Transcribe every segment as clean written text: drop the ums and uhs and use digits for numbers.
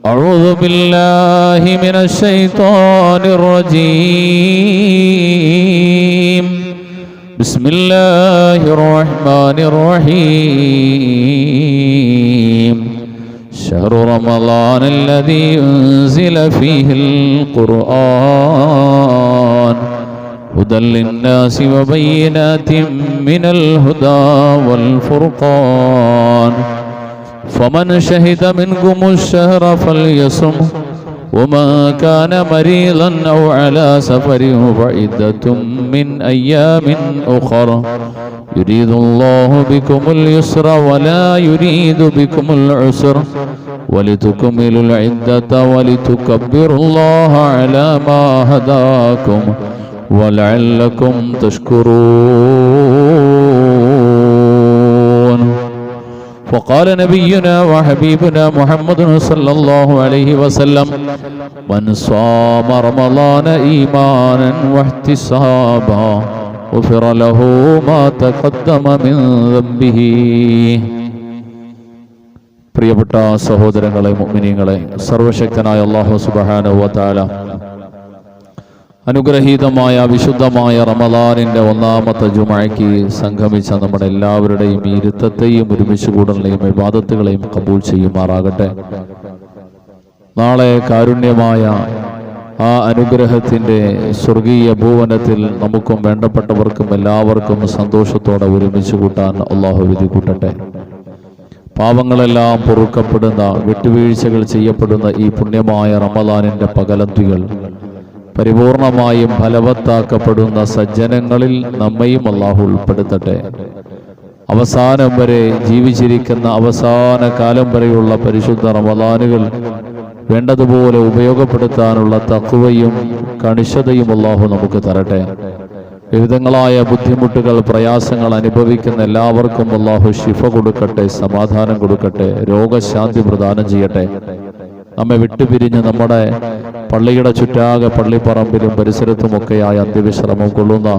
أعوذ بالله من الشيطان الرجيم. بسم الله الرحمن الرحيم. شهر رمضان الذي أنزل فيه القرآن هدى للناس وبينات من الهدى والفرقان فمن شهد منكم الشهر فليصم ومن كان مريضا أو على سفر فعدة من أيام أخر يريد الله بكم اليسر ولا يريد بكم العسر ولتكملوا العدة ولتكبروا الله على ما هداكم ولعلكم تشكرون. وقال نبينا وحبيبنا محمد صلى الله عليه وسلم من صام رمضان إيمانا واحتسابا غفر له ما تقدم من ذنبه. പ്രിയപ്പെട്ട സഹോദരങ്ങളെ, മുഅ്മിനീങ്ങളെ, സർവശക്തനായ അല്ലാഹു സുബ്ഹാനഹു വ തആല അനുഗ്രഹീതമായ വിശുദ്ധമായ റമളാനിന്റെ ഒന്നാമത്തെ ജുമുഅയ്ക്ക് സംഗമിച്ച നമ്മുടെ എല്ലാവരുടെയും ഈ ഇരുത്തത്തെയും ഒരുമിച്ച് കൂടലിനെയും ഇബാദത്തുകളെയും കബൂൽ ചെയ്യുമാറാകട്ടെ. നാളെ കാരുണ്യമായ ആ അനുഗ്രഹത്തിന്റെ സ്വർഗീയ ഭൂവനത്തിൽ നമുക്കും വേണ്ടപ്പെട്ടവർക്കും എല്ലാവർക്കും സന്തോഷത്തോടെ ഒരുമിച്ച് കൂട്ടാൻ അല്ലാഹു വിധി കൂട്ടട്ടെ. പാവങ്ങളെല്ലാം പൊറുക്കപ്പെടുന്ന, വിട്ടുവീഴ്ചകൾ ചെയ്യപ്പെടുന്ന ഈ പുണ്യമായ റമളാനിന്റെ പകലന്തികൾ പരിപൂർണമായും ഫലവത്താക്കപ്പെടുന്ന സജ്ജനങ്ങളിൽ നമ്മയും അല്ലാഹു ഉൾപ്പെടുത്തട്ടെ. അവസാനം വരെ ജീവിച്ചിരിക്കുന്ന അവസാന കാലം വരെയുള്ള പരിശുദ്ധ റമളാനുകൾ വേണ്ടതുപോലെ ഉപയോഗപ്പെടുത്താനുള്ള തഖ്വയും കണിശതയും അല്ലാഹു നമുക്ക് തരട്ടെ. വിവിധങ്ങളായ ബുദ്ധിമുട്ടുകൾ, പ്രയാസങ്ങൾ അനുഭവിക്കുന്ന എല്ലാവർക്കും അല്ലാഹു ശിഫ കൊടുക്കട്ടെ, സമാധാനം കൊടുക്കട്ടെ, രോഗശാന്തി പ്രദാനം ചെയ്യട്ടെ. നമ്മെ വിട്ടുപിരിഞ്ഞ് നമ്മുടെ പള്ളിയുടെ ചുറ്റാകെ പള്ളിപ്പറമ്പിലും പരിസരത്തുമൊക്കെയായി അന്ത്യവിശ്രമം കൊള്ളുന്ന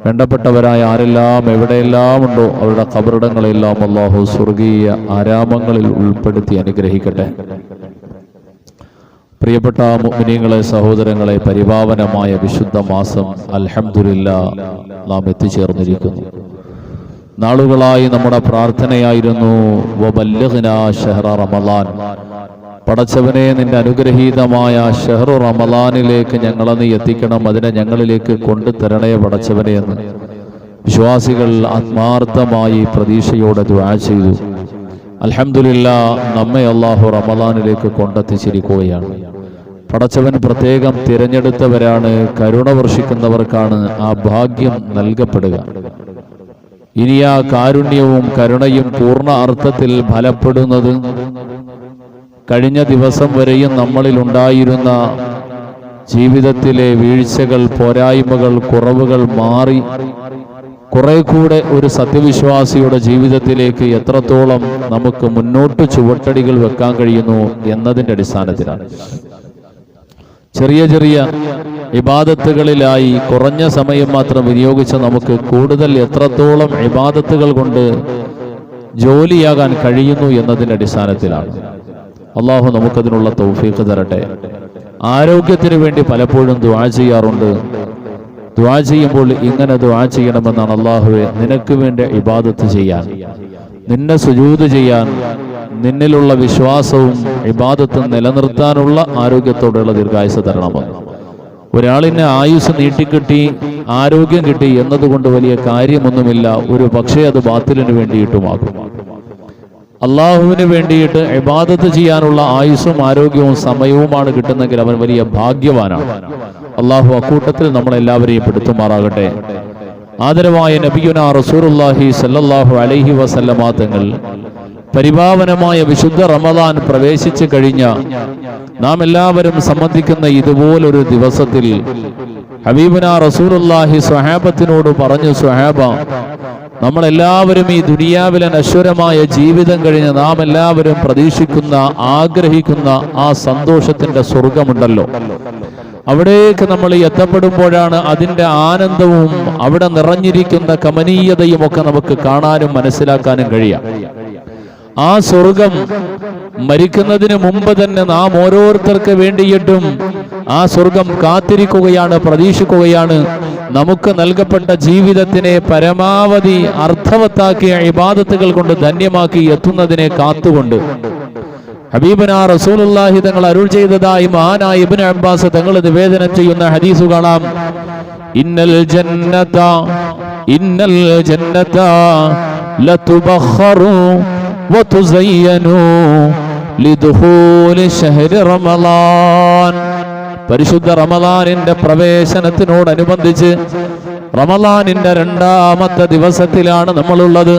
വേണ്ടപ്പെട്ടവരായ ആരെല്ലാം എവിടെയെല്ലാം ഉണ്ടോ അവരുടെ ഖബറിടങ്ങളെല്ലാം അല്ലാഹു സ്വർഗീയ ആരാമങ്ങളിൽ ഉൾപ്പെടുത്തി അനുഗ്രഹിക്കട്ടെ. പ്രിയപ്പെട്ട മുഅ്മിനീങ്ങളെ, സഹോദരങ്ങളെ, പരിപാവനമായ വിശുദ്ധ മാസം അൽഹംദുലില്ലാഹ് നാം എത്തിച്ചേർന്നിരിക്കുന്നു. നാളുകളായി നമ്മുടെ പ്രാർത്ഥനയായിരുന്നു വബല്ലിഗ്നാ ശഹ്റ റമളാൻ, പടച്ചവനെ നിന്റെ അനുഗ്രഹീതമായ ഷഹ്റു റമളാനിലേക്ക് ഞങ്ങളെ നീ എത്തിക്കണം, അതിനെ ഞങ്ങളിലേക്ക് കൊണ്ടുതരണേ പടച്ചവനെ എന്ന് വിശ്വാസികൾ ആത്മാർത്ഥമായി പ്രതീക്ഷയോടെ ദുആ ചെയ്തു. അൽഹംദുലില്ലാഹ് നമ്മെ അല്ലാഹു റമളാനിലേക്ക് കൊണ്ടെത്തിച്ചിരിക്കുകയാണ്. പടച്ചവൻ പ്രത്യേകം തിരഞ്ഞെടുത്തവരാണ്, കരുണ വർഷിക്കുന്നവർക്കാണ് ആ ഭാഗ്യം നൽകപ്പെടുക. ഇനി ആ കാരുണ്യവും കരുണയും പൂർണ്ണ അർത്ഥത്തിൽ ഫലപ്പെടുന്നത് കഴിഞ്ഞ ദിവസം വരെയും നമ്മളിൽ ഉണ്ടായിരുന്ന ജീവിതത്തിലെ വീഴ്ചകൾ, പോരായ്മകൾ, കുറവുകൾ മാറി കുറെ കൂടെ ഒരു സത്യവിശ്വാസിയുടെ ജീവിതത്തിലേക്ക് എത്രത്തോളം നമുക്ക് മുന്നോട്ട് ചുവട്ടടികൾ വെക്കാൻ കഴിയുന്നു എന്നതിൻ്റെ അടിസ്ഥാനത്തിലാണ്. ചെറിയ ചെറിയ ഇബാദത്തുകളിലായി കുറഞ്ഞ സമയം മാത്രം വിനിയോഗിച്ച നമുക്ക് കൂടുതൽ എത്രത്തോളം ഇബാദത്തുകൾ കൊണ്ട് ജോലിയാകാൻ കഴിയുന്നു എന്നതിൻ്റെ അടിസ്ഥാനത്തിലാണ്. അള്ളാഹു നമുക്കതിനുള്ള തൗഫീഖ് തരട്ടെ. ആരോഗ്യത്തിന് വേണ്ടി പലപ്പോഴും ദുആ ചെയ്യാറുണ്ട്. ദുആ ചെയ്യുമ്പോൾ ഇങ്ങനെ ദുആ ചെയ്യണമെന്നാണ്: അല്ലാഹുവേ, നിനക്ക് വേണ്ടി ഇബാദത്ത് ചെയ്യാൻ, നിന്നെ സുജൂദ് ചെയ്യാൻ, നിന്നിലുള്ള വിശ്വാസവും ഇബാദത്തും നിലനിർത്താനുള്ള ആരോഗ്യത്തോടെയുള്ള ദീർഘായുസ് തരണമെന്ന്. ഒരാളിനെ ആയുസ് നീട്ടിക്കിട്ടി, ആരോഗ്യം കിട്ടി എന്നതുകൊണ്ട് വലിയ കാര്യമൊന്നുമില്ല. ഒരു പക്ഷേ അത് ബാത്തിലിന് വേണ്ടിയിട്ടുമാകും. അള്ളാഹുവിന് വേണ്ടിയിട്ട് ഇബാദത്ത് ചെയ്യാനുള്ള ആയുസ്സും ആരോഗ്യവും സമയവുമാണ് കിട്ടുന്നെങ്കിൽ അവൻ വലിയ ഭാഗ്യവാനാണ്. അള്ളാഹു അക്കൂട്ടത്തിൽ നമ്മളെല്ലാവരെയും പെടുത്തുമാറാകട്ടെ. ആദരവായ നബിയുനാ റസൂലുള്ളാഹി സ്വല്ലല്ലാഹു അലൈഹി വസല്ലമ തങ്ങൾ പരിപാവനമായ വിശുദ്ധ റമളാൻ പ്രവേശിച്ചു കഴിഞ്ഞ നാം എല്ലാവരും സംബന്ധിക്കുന്ന ഇതുപോലൊരു ദിവസത്തിൽ ഹബീബുനാ റസൂലുള്ളാഹി സ്വഹാബത്തിനോട് പറഞ്ഞു: സ്വഹാബ, നമ്മളെല്ലാവരും ഈ ദുനിയാവിലെ നശ്വരമായ ജീവിതം കഴിഞ്ഞ് നാം എല്ലാവരും പ്രതീക്ഷിക്കുന്ന, ആഗ്രഹിക്കുന്ന ആ സന്തോഷത്തിന്റെ സ്വർഗമുണ്ടല്ലോ, അവിടേക്ക് നമ്മൾ എത്തപ്പെടുമ്പോഴാണ് അതിൻ്റെ ആനന്ദവും അവിടെ നിറഞ്ഞിരിക്കുന്ന കമനീയതയും ഒക്കെ നമുക്ക് കാണാനും മനസ്സിലാക്കാനും കഴിയാം. ആ സ്വർഗം മരിക്കുന്നതിന് മുമ്പ് തന്നെ നാം ഓരോരുത്തർക്ക് വേണ്ടിയിട്ടും ആ സ്വർഗം കാത്തിരിക്കുകയാണ്, പ്രതീക്ഷിക്കുകയാണ്. നമുക്ക് നൽകപ്പെട്ട ജീവിതത്തിനെ പരമാവധി അർത്ഥവത്താക്കിയ ഇബാദത്തുകൾ കൊണ്ട് ധന്യമാക്കി എത്തുന്നതിനെ കാത്തുകൊണ്ട് ഹബീബനാ റസൂലുള്ളാഹി തങ്ങൾ അരുൾ ചെയ്തതായി മഹാനായ ഇബ്നു അബ്ബാസ് തങ്ങൾ നിവേദനം ചെയ്യുന്ന ഹദീസ് കാണാം. ഇന്നൽ ജന്നത ലതുബഖറു വതുസയ്യനു ലിദുഖൂലി ശഹ്രി റമളാൻ. പരിശുദ്ധ റമളാനിന്റെ പ്രവേശനത്തിനോടനുബന്ധിച്ച് റമളാനിന്റെ 2ാമത്തെ ദിവസത്തിലാണ് നമ്മളുള്ളത്.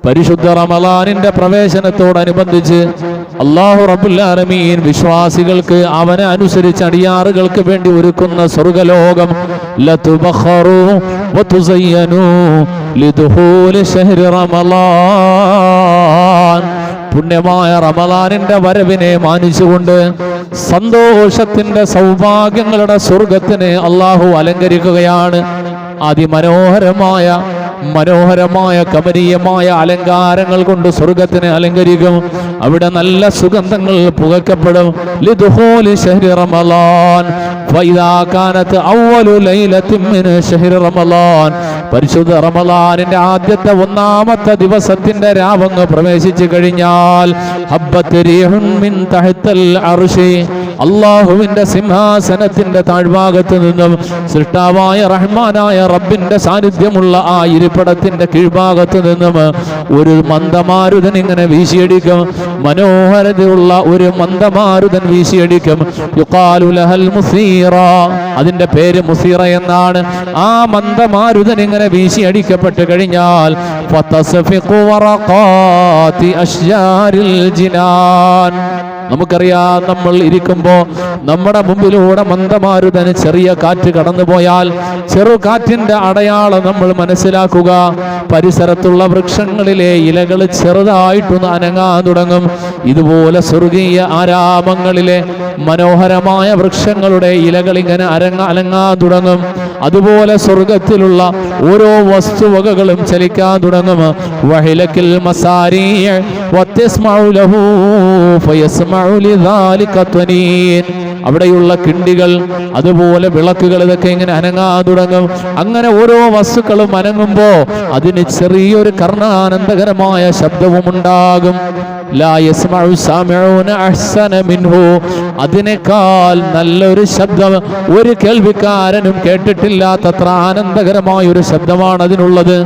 പരിശുദ്ധ റമളാനിന്റെ പ്രവേശനത്തോടനുബന്ധിച്ച് അല്ലാഹു റബ്ബുൽ ആലമീൻ വിശ്വാസികൾക്ക് അവനെ അനുസരിച്ച് അടിയാറുകൾക്ക് വേണ്ടി ഒരുക്കുന്ന സ്വർഗ്ഗലോകം ലതുബഖറു വതുസയ്യനു ലിദുഖൂലി ശഹ്രി റമളാൻ. പുണ്യമായ റമളാനിന്റെ വരവിനെ മാനിച്ചുകൊണ്ട് സന്തോഷത്തിന്റെ സൗഭാഗ്യങ്ങളുടെ സ്വർഗത്തിനെ അല്ലാഹു അലങ്കരിക്കുകയാണ്. മനോഹരമായ കമനീയമായ അലങ്കാരങ്ങൾ കൊണ്ട് സ്വർഗത്തിനെ അലങ്കരിക്കും. അവിടെ നല്ല സുഗന്ധങ്ങൾ പുകയ്ക്കപ്പെടും. ലിദുഖൂലി ശഹ്രി റമളാൻ ഫഇദാ കാനത് അവ്വലു ലൈലത്തിൻ മിൻ ശഹ്രി റമളാൻ. പരിശുദ്ധ റമളാനിന്റെ ആദ്യത്തെ 1ാമത്തെ ദിവസത്തിന്റെ രാവങ്ങ് പ്രവേശിച്ചു കഴിഞ്ഞാൽ ഹബ്ബത്ത് റീഹുൻ മിൻ തഹ്തൽ അർശി, അല്ലാഹുവിന്റെ സിംഹാസനത്തിന്റെ താഴ്ഭാഗത്ത് നിന്നും സൃഷ്ടാവായ റഹ്മാനായ റബ്ബിന്റെ സാന്നിധ്യമുള്ള ആ ഇരിപ്പിടത്തിന്റെ കീഴ്ഭാഗത്ത് നിന്നും ഒരു മന്ദമാരുതൻ ഇങ്ങനെ വീശിയടിക്കും. മനോഹരതയുള്ള ഒരു മന്ദമാരുതൻ വീശിയടിക്കും. യുഖാലു ലഹൽ മുസീറ, അതിന്റെ പേര് മുസീറ എന്നാണ്. ആ മന്ദമാരുതൻ ഇങ്ങനെ വീശിയടിക്കപ്പെട്ട് കഴിഞ്ഞാൽ ഫതസ്ഫിഖു വറഖാതി അശ്ജാരിൽ ജിനാൻ. നമുക്കറിയാം, നമ്മൾ ഇരിക്കുമ്പോൾ നമ്മുടെ മുമ്പിലൂടെ മന്ദമാരുതന് ചെറിയ കാറ്റ് കടന്നുപോയാൽ ചെറുകാറ്റിന്റെ അടയാളം നമ്മൾ മനസ്സിലാക്കുക. പരിസരത്തുള്ള വൃക്ഷങ്ങളിലെ ഇലകൾ ചെറുതായിട്ടൊന്ന് അനങ്ങാൻ തുടങ്ങും. ഇതുപോലെ സ്വർഗീയ ആരാമങ്ങളിലെ മനോഹരമായ വൃക്ഷങ്ങളുടെ ഇലകൾ ഇങ്ങനെ അനങ്ങാൻ തുടങ്ങും. അതുപോലെ സ്വർഗത്തിലുള്ള ഓരോ വസ്തുവകകളും ചലിക്കാൻ തുടങ്ങും. വഹിലക്കിൽ മസാരി വതസ്മഉ ലഹു ഫയസ്മഉ ലിദാലിക ത്വനീൻ. അവിടെയുള്ള കിണ്ടികൾ, അതുപോലെ വിളക്കുകൾ, ഇതൊക്കെ ഇങ്ങനെ അനങ്ങാൻ തുടങ്ങും. അങ്ങനെ ഓരോ വസ്തുക്കളും അനങ്ങുമ്പോൾ അതിന് ചെറിയൊരു കർണാനന്ദകരമായ ശബ്ദവും ഉണ്ടാകും. ലാ യസ്മഉ സാമിഊന അഹ്സന മിൻഹു, അതിനേക്കാൾ നല്ലൊരു ശബ്ദം ഒരു കേൾവിക്കാരനും കേട്ടിട്ടില്ലാത്തത്ര ആനന്ദകരമായ ഒരു ശബ്ദമാണ് അതിനുള്ളത്.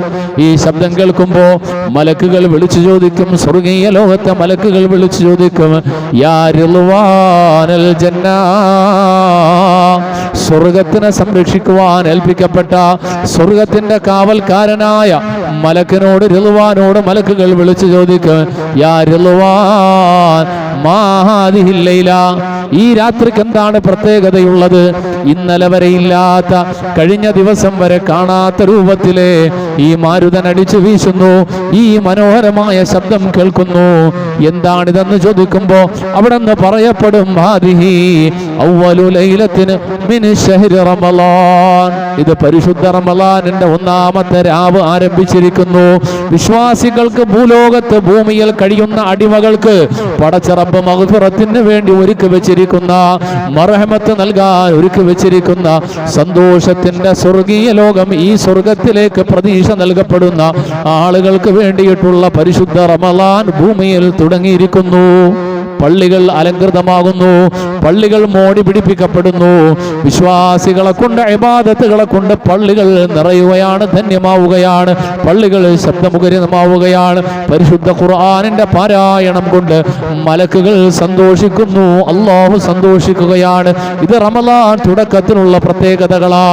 ഈ ശബ്ദം കേൾക്കുമ്പോൾ മലക്കുകൾ വിളിച്ചു ചോദിക്കും, സ്വർഗീയ ലോകത്തെ മലക്കുകൾ വിളിച്ചു ചോദിക്കും, യാ റിളവാനൽ ജന്ന, സ്വർഗത്തിനെ സംരക്ഷിക്കുവാൻ ഏൽപ്പിക്കപ്പെട്ട സ്വർഗത്തിന്റെ കാവൽക്കാരനായ മലക്കിനോട്, റിളവാനോട് മലക്കുകൾ വിളിച്ചു ചോദിക്കും, യാ റിളവാൻ മാ ഹാദിഹിൽ ലൈല, ഈ രാത്രിക്ക് എന്താണ് പ്രത്യേകതയുള്ളത്? ഇന്നലെ വരെ ഇല്ലാത്ത, കഴിഞ്ഞ ദിവസം വരെ കാണാത്ത രൂപത്തിലെ ഈ മാരുതൻ അടിച്ചു വീശുന്നു, ഈ മനോഹരമായ ശബ്ദം കേൾക്കുന്നു. എന്താണിതെന്ന് ചോദിക്കുമ്പോ അവിടെ നിന്ന് പറയപ്പെടും, ഹാദിഹി അവ്വലു ലൈലത്തിൻ മിൻ ശഹ്രി റമളാൻ, ഇത് പരിശുദ്ധ റമളാനിന്റെ 1ാമത്തെ രാവ് ആരംഭിച്ചിരിക്കുന്നു. വിശ്വാസികൾക്ക് ഭൂലോകത്ത്, ഭൂമിയിൽ കഴിയുന്ന അടിമകൾക്ക് പടച്ച റബ്ബ് മഗ്ഫിറത്തിന് വേണ്ടി ഒരുക്കി വെച്ചിരിക്കുന്ന, മർഹമത്ത് നൽകാൻ ഒരുക്കി വെച്ചിരിക്കുന്ന സന്തോഷത്തിന്റെ സ്വർഗീയ ലോകം, ഈ സ്വർഗത്തിലേക്ക് പ്രതീക്ഷ നൽകപ്പെടുന്ന ആളുകൾക്ക് വേണ്ടിയിട്ടുള്ള പരിശുദ്ധ റമളാൻ ഭൂമിയിൽ തുടങ്ങിയിരിക്കുന്നു. പള്ളികൾ അലങ്കൃതമാകുന്നു, പള്ളികൾ മോടി പിടിപ്പിക്കപ്പെടുന്നു. വിശ്വാസികളെ കൊണ്ട്, ഇബാദത്തുകളെ കൊണ്ട് പള്ളികൾ നിറയുകയാണ്, ധന്യമാവുകയാണ്. പള്ളികൾ ശബ്ദമുഖരിതമാവുകയാണ്. പരിശുദ്ധ ഖുർആനിന്റെ പാരായണം കൊണ്ട് മലക്കുകൾ സന്തോഷിക്കുന്നു, അല്ലാഹു സന്തോഷിക്കുകയാണ്. ഇത് റമളാൻ തുടക്കത്തിലുള്ള പ്രത്യേകതകളാ.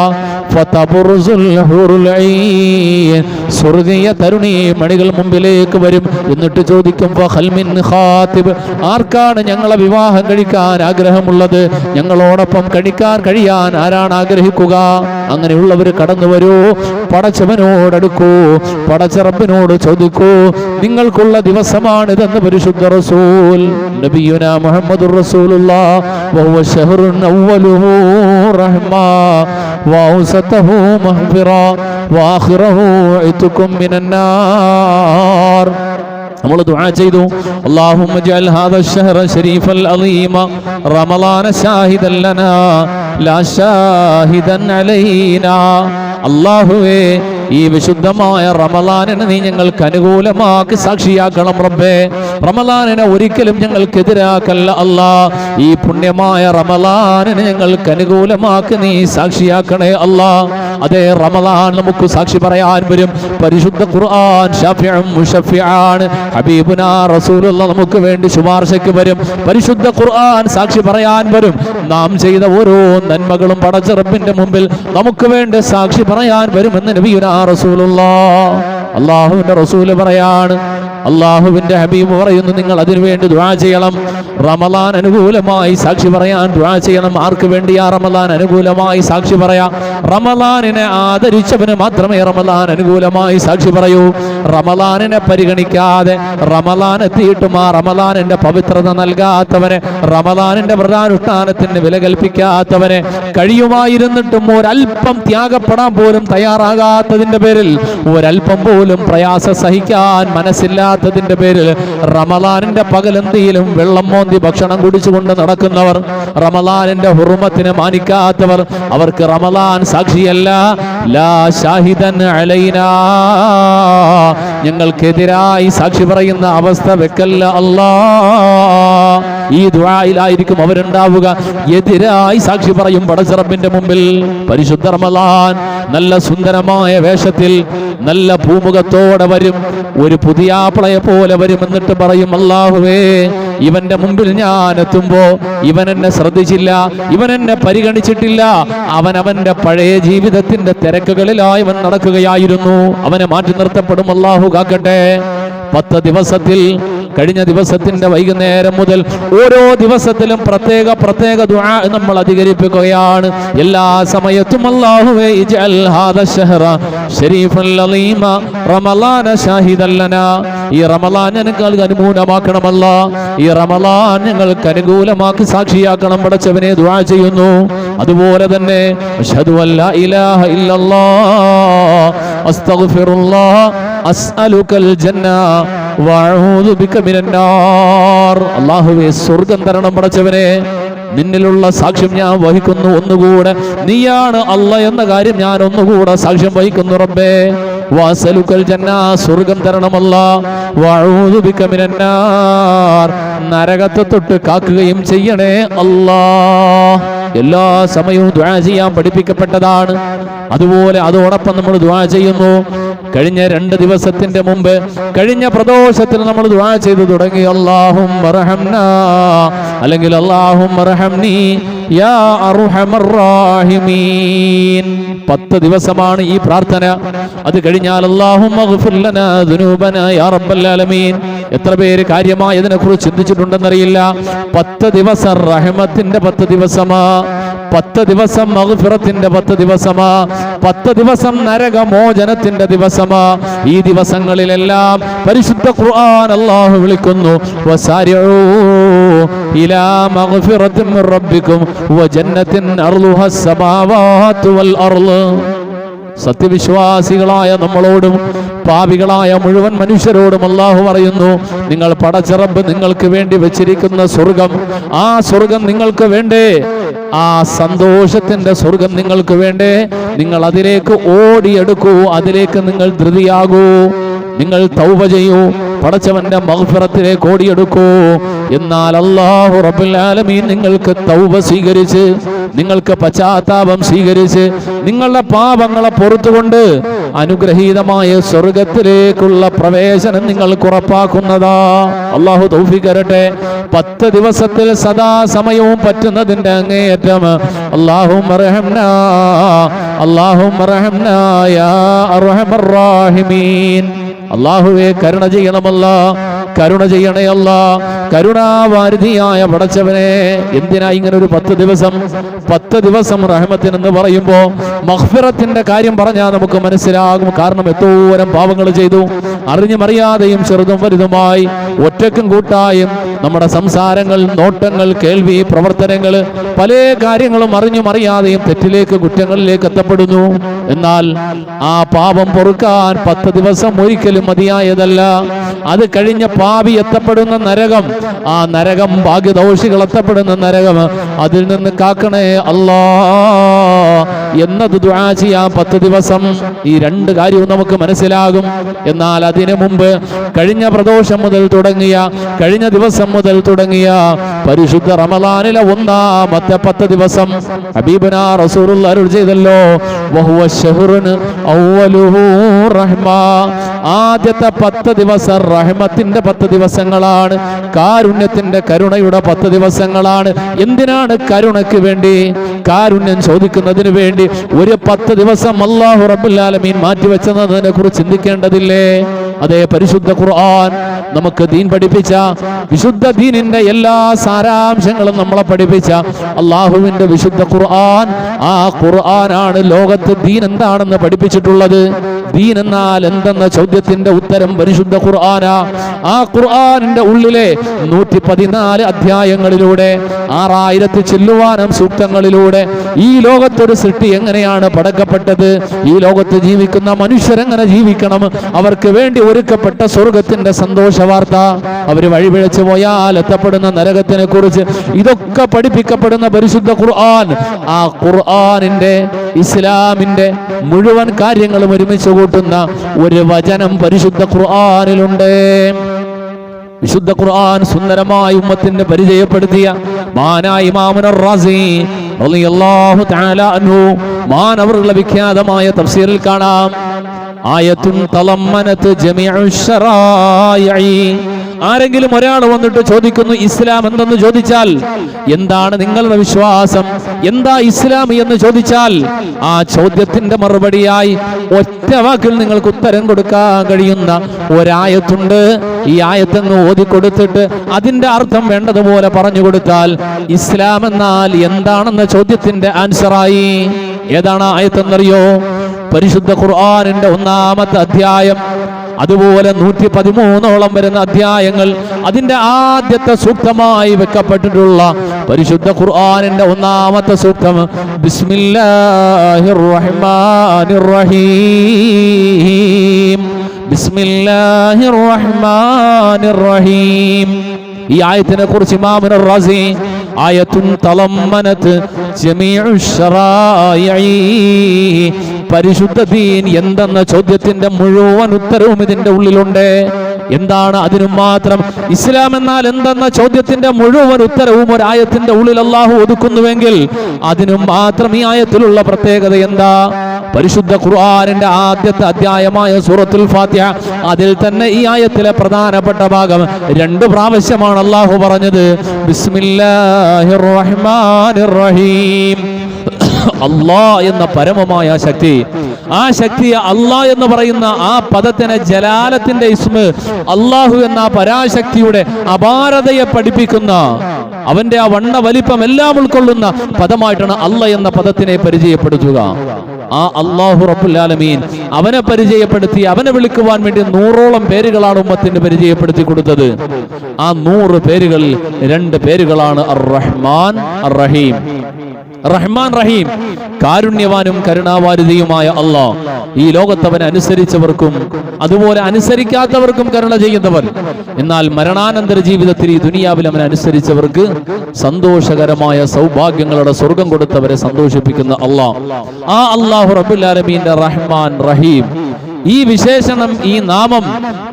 സ്വർഗീയ തരുണി മണികൾ മുമ്പിലേക്ക് വരും. എന്നിട്ട് ചോദിക്കും, ആർക്കാണ് ഞങ്ങളെ വിവാഹം കഴിക്കാൻ ആഗ്രഹമുള്ളത്? ഞങ്ങളോടൊപ്പം കഴിയാൻ ആരാണ് ആഗ്രഹിക്കുക? അങ്ങനെയുള്ളവർ കടന്നു വരൂ, പടച്ചവനോടടുക്കൂ, പടച്ച റബ്ബിനോട് ചോദിക്കൂ. നിങ്ങൾക്കുള്ള ദിവസമാണിതെന്ന് പരിശുദ്ധ റസൂൽ നബിയുനാ മുഹമ്മദുർ റസൂലുള്ളാഹ് വഹുവ ശഹ്റുൻ അവ്വലുഹു റഹ്മ വഔസതുഹു മഗ്ഫിറ വആഖിറുഹു ഇത്കും മിനന്നാർ. നമ്മൾ ദുആ ചെയ്തു, അല്ലാഹുമ്മ ജഅൽ ഹാദാ അശ്ശഹറ ശരീഫൽ അളീമ റമളാന ശാഹിദൻ ലനാ ലാ ശാഹിദൻ അലൈനാ. അല്ലാഹുവേ, ഈ വിശുദ്ധമായ റമളാനിനെ നീ ഞങ്ങൾക്ക് അനുകൂലമാക്കി സാക്ഷിയാക്കണം റബ്ബേ. റമളാനിനെ ഒരിക്കലും ഞങ്ങൾക്കെതിരാക്കല്ല അല്ലാ. ഈ പുണ്യമായ റമളാനിനെ ഞങ്ങൾക്ക് അനുകൂലമാക്കി നീ സാക്ഷിയാക്കണേ അല്ലാ. അതേ, റമളാൻ നമുക്ക് സാക്ഷി പറയാൻ വരും. പരിശുദ്ധ ഖുർആൻ ശാഫിഉം മുശഫിആണ്. ഹബീബുനാ റസൂലുള്ളാഹ് നമുക്ക് വേണ്ടി ശുപാർശയ്ക്ക് വരും. പരിശുദ്ധ ഖുർആൻ സാക്ഷി പറയാൻ വരും. നാം ചെയ്ത ഓരോ നന്മകളും പടച്ച റബ്ബിന്റെ മുമ്പിൽ നമുക്ക് വേണ്ടി സാക്ഷി പറയാൻ വരുമെന്ന് നബിയുനാ റസൂലുള്ളാഹ്. അല്ലാഹുവിന്റെ റസൂല് പറയാണ്, അല്ലാഹുവിന്റെ ഹബീബ് പറയുന്നു, നിങ്ങൾ അതിനു വേണ്ടി ദുആ ചെയ്യണം. റമളാൻ അനുകൂലമായി സാക്ഷി പറയാൻ ദുആ ചെയ്യണം. ആർക്ക് വേണ്ടിയാ റമളാൻ അനുകൂലമായി സാക്ഷി പറയാ? റമളാനിനെ ആദരിച്ചവന് മാത്രമേ റമളാൻ അനുകൂലമായി സാക്ഷി പറയൂ. റമളാനിനെ പരിഗണിക്കാതെ റമളാൻ എത്തിയിട്ടും ആ റമളാനിന്റെ പവിത്രത നൽകാത്തവനെ, റമളാനിന്റെ വ്രതാനുഷ്ഠാനത്തിന് വില കൽപ്പിക്കാത്തവനെ, കഴിയുമായിരുന്നിട്ടും ഒരൽപ്പം ത്യാഗപ്പെടാൻ പോലും തയ്യാറാകാത്തതിന്റെ പേരിൽ, ഒരൽപ്പം പോലും പ്രയാസം സഹിക്കാൻ മനസ്സില്ലാത്തതിന്റെ പേരിൽ റമളാനിന്റെ പകലന്തിയിലും വെള്ളം മോന്തി ഭക്ഷണം കുടിച്ചുകൊണ്ട് നടക്കുന്നവർ, റമളാനിന്റെ ഹുർമത്തിനെ മാനിക്കാത്തവർ, അവർക്ക് റമളാൻ സാക്ഷിയല്ല. ലാ ഷാഹിദൻ അലൈനാ, ഞങ്ങൾക്കെതിരായി സാക്ഷി പറയുന്ന അവസ്ഥ വെക്കല്ല അല്ലാ. ഈ ദുആയിലായിരിക്കും അവരുണ്ടാവുക. എതിരായി സാക്ഷി പറയും പടച്ച റബ്ബിന്റെ മുമ്പിൽ. പരിശുദ്ധ റമളാൻ നല്ല സുന്ദരമായ വേഷത്തിൽ നല്ല പൂമുഖത്തോടെ വരും. ഒരു പുതിയ ആപ്പിളയെ പോലെ വരും. എന്നിട്ട് പറയും, അല്ലാഹുവേ, ഇവന്റെ മുമ്പിൽ ഞാൻ എത്തുമ്പോ ഇവൻ എന്നെ ശ്രദ്ധിച്ചില്ല, ഇവൻ എന്നെ പരിഗണിച്ചിട്ടില്ല, അവന്റെ പഴയ ജീവിതത്തിന്റെ തിരക്കുകളിലായി അവൻ നടക്കുകയായിരുന്നു. അവനെ മാറ്റി നിർത്തപ്പെടും. അല്ലാഹു കാക്കട്ടെ. 10 ദിവസത്തിൽ, കഴിഞ്ഞ ദിവസത്തിന്റെ വൈകുന്നേരം മുതൽ ഓരോ ദിവസത്തിലും പ്രത്യേക ദുആ നമ്മൾ അധികരിപ്പിക്കുകയാണ്. എല്ലാ സമയത്തും അല്ലാഹുവേ ഇജ്അൽ ഹാദാ ശഹറ ശരീഫൽ അളീമ റമളാന ശാഹിദൻ ലനാ, ഈ റമളാൻ ഞങ്ങൾക്ക് അനുകൂലമാക്കണമല്ല. ഈ റമളാൻ ഞങ്ങൾക്ക് അനുകൂലമാക്കി സാക്ഷിയാക്കണം പടച്ചവനെ ദുആ ചെയ്യുന്നു. അതുപോലെ തന്നെ അശ്ഹദു അല്ലാ ഇലാഹ ഇല്ലല്ലാഹ് അസ്തഗ്ഫിറുല്ലാഹ് അസ്അലുകൽ ജന്ന വഅഊദു ബിക മിനന്നാർ. അല്ലാഹുവേ, സ്വർഗ്ഗം തരണം പടച്ചവനെ. നിന്നിലുള്ള സാക്ഷ്യം ഞാൻ വഹിക്കുന്നു. ഒന്നുകൂടെ നീയാണ് അല്ല എന്ന കാര്യം ഞാൻ ഒന്നുകൂടെ സാക്ഷ്യം വഹിക്കുന്നു റബ്ബേ. വഅസ്അലുകൽ ജന്ന, സ്വർഗ്ഗം തരണമല്ല. വഅഊദു ബിക മിനന്നാർ, നരകത്തെ തൊട്ട് കാക്കുകയും ചെയ്യണേ അല്ലാ. എല്ലാ സമയവും ദുആ ചെയ്യാൻ പഠിപ്പിക്കപ്പെട്ടതാണ്. അതുപോലെ അതോടൊപ്പം നമ്മൾ ദുആ ചെയ്യുന്നു. കഴിഞ്ഞ 2 ദിവസത്തിന്റെ മുമ്പ്, കഴിഞ്ഞ പ്രദോഷത്തിൽ നമ്മൾ ദുആ ചെയ്തു തുടങ്ങി, അല്ലാഹുമ്മ റഹംനാ, അല്ലെങ്കിൽ അല്ലാഹുമ്മ റഹംനി യാ അർഹമർ റഹീമീൻ. 10 ദിവസമാണ് ഈ പ്രാർത്ഥന. അത് കഴിഞ്ഞാൽ അല്ലാഹുമ്മ ഗ്ഫിർ ലനാ ദുനൂബനാ യാ റബ്ബൽ ആലമീൻ. എത്ര പേര് കാര്യമായി ഇതിനെക്കുറിച്ച് ചിന്തിച്ചിട്ടുണ്ടെന്നറിയില്ല. 10 ദിവസം റഹ്മത്തിന്റെ 10 ദിവസമാ, 10 ദിവസം മഗ്ഫിറത്തിന്റെ 10 ദിവസമാ, 10 ദിവസം നരകമോചനത്തിന്റെ ദിവസമാ. ഈ ദിവസങ്ങളിലെല്ലാം പരിശുദ്ധ ഖുർആൻ അല്ലാഹു വിളിക്കുന്നു, വസാരിഊ ഇലാ മഗ്ഫിറത്തിൻ മിർ റബ്ബിക്കും വജന്നത്തിൻ അർളുഹസ് സമാവാതു വൽ അർള്. സത്യവിശ്വാസികളായ നമ്മളോടും പാപികളായ മുഴുവൻ മനുഷ്യരോടും അല്ലാഹു പറയുന്നു, നിങ്ങൾ പടച്ച റബ്ബ് നിങ്ങൾക്ക് വേണ്ടി വെച്ചിരിക്കുന്ന സ്വർഗം, ആ സ്വർഗം നിങ്ങൾക്ക് വേണ്ടേ? ആ സന്തോഷത്തിന്റെ സ്വർഗം നിങ്ങൾക്ക് വേണ്ടേ? നിങ്ങൾ അതിലേക്ക് ഓടിയെടുക്കൂ, അതിലേക്ക് നിങ്ങൾ ധൃതിയാകൂ, നിങ്ങൾ തൗബ ചെയ്യൂ, പടച്ചവന്റെ മഗ്ഫിറത്തിലേക്ക് ഓടിയെടുക്കൂ. എന്നാൽ അല്ലാഹു റബ്ബുൽ ആലമീൻ നിങ്ങൾക്ക് തൗബ സ്വീകരിച്ച്, നിങ്ങൾക്ക് പശ്ചാത്താപം സ്വീകരിച്ച്, നിങ്ങളുടെ പാപങ്ങളെ പൊറുത്തുകൊണ്ട് അനുഗ്രഹീതമായ സ്വർഗത്തിലേക്കുള്ള പ്രവേശനം നിങ്ങൾക്ക് ഉറപ്പാക്കുന്നതാ. അല്ലാഹു തൗഫീഖ് തരട്ടെ. 10 ദിവസത്തിൽ സദാ സമയവും പറ്റുന്നതിന്റെ അങ്ങേയറ്റം അല്ലാഹുമ്മ റഹംനാ, അല്ലാഹുമ്മ റഹംനാ യാ അർഹമർ റഹീമീൻ. അല്ലാഹുവേ, കരുണ ചെയ്യണമല്ല. കരുണ ചെയ്യണേ അല്ലാ. കരുണാവാരിധിയായ പടച്ചവനെ, എന്തിനാ ഇങ്ങനെ ഒരു 10 ദിവസം 10 ദിവസം റഹ്മത്തിനെന്ന് പറയുമ്പോ മഗ്ഫിറത്തിന്റെ കാര്യം പറഞ്ഞാൽ നമുക്ക് മനസ്സിലാകും. കാരണം എന്തോരം പാവങ്ങൾ ചെയ്തു, അറിഞ്ഞും അറിയാതെയും ചെറുതും വലുതുമായി, ഒറ്റക്കും കൂട്ടായും. നമ്മുടെ സംസാരങ്ങൾ, നോട്ടങ്ങൾ, കേൾവി, പ്രവർത്തനങ്ങൾ, പല കാര്യങ്ങളും അറിഞ്ഞും അറിയാതെയും തെറ്റിലേക്ക്, കുറ്റങ്ങളിലേക്ക് എത്തപ്പെടുന്നു. എന്നാൽ ആ പാപം പൊറുക്കാൻ 10 ദിവസം ഒരിക്കലും മതിയായതല്ല. അത് കഴിഞ്ഞ പാപി എത്തപ്പെടുന്ന നരകം, ആ നരകം ഭാഗ്യദോഷികൾ എത്തപ്പെടുന്ന നരകം, അതിൽ നിന്ന് കാക്കണേ അല്ലാ എന്നത് ദുആ ചെയ്യാൻ 10 ദിവസം. ഈ 2 കാര്യവും നമുക്ക് മനസ്സിലാകും. എന്നാൽ അതിനു മുമ്പ് കഴിഞ്ഞ പ്രദോഷം മുതൽ തുടങ്ങിയ, കഴിഞ്ഞ ദിവസം മുതൽ തുടങ്ങിയ പരിശുദ്ധ റമളാനിലെ 1-ാമത്തെ 10 ദിവസം ഹബീബനാ റസൂലുള്ളാഹി അരുൾ ചെയ്തല്ലോ, വഹുവ ശഹ്റുൻ അവ്വലുഹു റഹ്മ. ആദ്യത്തെ 10 ദിവസം റഹ്മത്തിന്റെ 10 ദിവസങ്ങളാണ്, കാരുണ്യത്തിന്റെ, കരുണയുടെ 10 ദിവസങ്ങളാണ്. എന്തിനാണ്? കരുണയ്ക്ക് വേണ്ടി, കാരുണ്യം ചോദിക്കുന്നതിന് വേണ്ടി ഒരു 10 ദിവസം അല്ലാഹു റബ്ബുൽ ആലമീൻ മാറ്റിവെച്ചതിനെ കുറിച്ച് ചിന്തിക്കേണ്ടതില്ലേ? അതേ പരിശുദ്ധ ഖുർആൻ നമുക്ക് ദീൻ പഠിപ്പിച്ച, വിശുദ്ധ ദീനിന്റെ എല്ലാ സാരാംശങ്ങളും നമ്മളെ പഠിപ്പിച്ച അള്ളാഹുവിന്റെ വിശുദ്ധ ഖുർആൻ. ആ ഖുർആനാണ് ലോകത്ത് ദീൻ എന്താണെന്ന് പഠിപ്പിച്ചിട്ടുള്ളത്. ദീൻ എന്നാൽ എന്തെന്ന ചോദ്യത്തിന്റെ ഉത്തരം പരിശുദ്ധ ഖുർആനാ. ആ ഖുർആനിന്റെ ഉള്ളിലെ 114 അധ്യായങ്ങളിലൂടെ, 6000 ചില്ലുവാനം സൂക്തങ്ങളിലൂടെ ഈ ലോകത്തൊരു സൃഷ്ടി എങ്ങനെയാണ് പടക്കപ്പെട്ടത്, ഈ ലോകത്ത് ജീവിക്കുന്ന മനുഷ്യരെങ്ങനെ ജീവിക്കണം, അവർക്ക് വേണ്ടി ഒരുക്കപ്പെട്ട സ്വർഗത്തിന്റെ സന്തോഷ വാർത്ത, അവര് വഴിപിഴച്ചു പോയാൽ എത്തപ്പെടുന്ന നരകത്തിനെ കുറിച്ച്, ഇതൊക്കെ പഠിപ്പിക്കപ്പെടുന്ന പരിശുദ്ധ ഖുർആൻ. ആ ഖുർആനിന്റെ, ഇസ്ലാമിന്റെ മുഴുവൻ കാര്യങ്ങളും ഒരുമിച്ച് കൂട്ടുന്ന ഒരു വചനം പരിശുദ്ധ ഖുർആനിലുണ്ട്. വിശുദ്ധ ഖുർആൻ സുന്ദരമായി ഉമ്മത്തിന് പരിചയപ്പെടുത്തിയ മഹാനായ ഇമാമുൻ റാസി റളിയല്ലാഹു തആല അൻഹു, മഹാനവറുകളുടെ വിഖ്യാതമായ തഫ്സീറിൽ കാണാം, ആയത്തുൻ തളമ്മനത് ജമീഉ ശറായി. ആരെങ്കിലും ഒരാൾ വന്നിട്ട് ചോദിക്കുന്നു ഇസ്ലാം എന്തെന്ന് ചോദിച്ചാൽ, എന്താണ് നിങ്ങളുടെ വിശ്വാസം, എന്താ ഇസ്ലാം എന്ന് ചോദിച്ചാൽ, ആ ചോദ്യത്തിന്റെ മറുപടിയായി ഒറ്റ വാക്കിൽ നിങ്ങൾക്ക് ഉത്തരം കൊടുക്കാൻ കഴിയുന്ന ഒരായത്തുണ്ട്. ഈ ആയത്തെന്ന് ഓതിക്കൊടുത്തിട്ട് അതിന്റെ അർത്ഥം വേണ്ടതുപോലെ പറഞ്ഞു കൊടുത്താൽ ഇസ്ലാം എന്നാൽ എന്താണെന്ന ചോദ്യത്തിന്റെ ആൻസറായി. ഏതാണ് ആയത്തെന്നറിയോ? പരിശുദ്ധ ഖുർആനിന്റെ 1-ാമത്തെ അധ്യായം, അതുപോലെ 113ഓളം വരുന്ന അധ്യായങ്ങൾ, അതിന്റെ ആദ്യത്തെ സൂക്തമായി വെക്കപ്പെട്ടിട്ടുള്ള പരിശുദ്ധ ഖുർആനിന്റെ 1-ാമത്തെ സൂക്തം ബിസ്മില്ലാഹിർ റഹ്മാനിർ റഹീം, ബിസ്മില്ലാഹിർ റഹ്മാനിർ റഹീം. ഈ ആയത്തിനെ കുറിച്ച് ഇമാമുൻ റാസി, ആയത്തുൻ തളമ്മനത് ജമീഉ ശറായി, പരിശുദ്ധ ദീൻ എന്തെന്ന ചോദ്യത്തിന്റെ മുഴുവൻ ഉത്തരവും ഇതിന്റെ ഉള്ളിലുണ്ട്. എന്താണ് അതിനും മാത്രം? ഇസ്ലാം എന്നാൽ എന്തെന്ന ചോദ്യത്തിന്റെ മുഴുവൻ ഉത്തരവും ഒരായത്തിന്റെ ഉള്ളിൽ അല്ലാഹു ഒതുക്കുന്നുവെങ്കിൽ അതിനും മാത്രം ഈ ആയത്തിലുള്ള പ്രത്യേകത എന്താ? പരിശുദ്ധ ഖുർആനിന്റെ ആദ്യത്തെ അധ്യായമായ സൂറത്തുൽ ഫാത്തിഹ, അതിൽ തന്നെ ഈ ആയത്തിലെ പ്രധാനപ്പെട്ട ഭാഗം 2 പ്രാവശ്യമാണ് അല്ലാഹു പറഞ്ഞത്, ബിസ്മില്ലാഹിർ റഹ്മാനിർ റഹീം. അല്ലാഹ് എന്ന പരമമായ ശക്തി, ആ ശക്തിയെ അല്ലാഹ് എന്ന് പറയുന്ന ആ പദത്തിന് ജലാലത്തിന്റെ ഇസ്മ, അല്ലാഹു എന്ന പരാശക്തിയുടെ അപാരതയെ പഠിപ്പിക്കുന്ന, അവന്റെ ആ വണ്ണ വലിപ്പം എല്ലാം ഉൾക്കൊള്ളുന്ന പദമായിട്ടാണ് അല്ലാഹ് എന്ന പദത്തിനെ പരിചയപ്പെടുത്തുക. ആ അല്ലാഹു റബ്ബുൽ ആലമീൻ അവനെ പരിചയപ്പെടുത്തി, അവനെ വിളിക്കുവാൻ വേണ്ടി 100ഓളം പേരുകളാണ് ഉമ്മത്തിന് പരിചയപ്പെടുത്തി കൊടുത്തത്. ആ 100 പേരുകളിൽ 2 പേരുകളാണ് അർ റഹ്മാൻ, അർ റഹീം. റഹ്മാൻ റഹീം, കാരുണ്യവാനും കരുണാവാരിധിയുമായ അല്ലാഹ് ഈ ലോകത്തവനെ അനുസരിച്ചവർക്കും അതുപോലെ അനുസരിക്കാത്തവർക്കും കരുണ ചെയ്യുന്നവർ. എന്നാൽ മരണാനന്തര ജീവിതത്തിൽ ഈ ദുനിയാവിൽ അവനെ അനുസരിച്ചവർക്ക് സന്തോഷകരമായ സൗഭാഗ്യങ്ങളുടെ സ്വർഗം കൊടുത്തവരെ സന്തോഷിപ്പിക്കുന്ന അല്ലാഹ്. ആ അല്ലാഹു റബ്ബുൽ ആലമീന്റെ റഹ്മാൻ റഹീം, ഈ വിശേഷണം, ഈ നാമം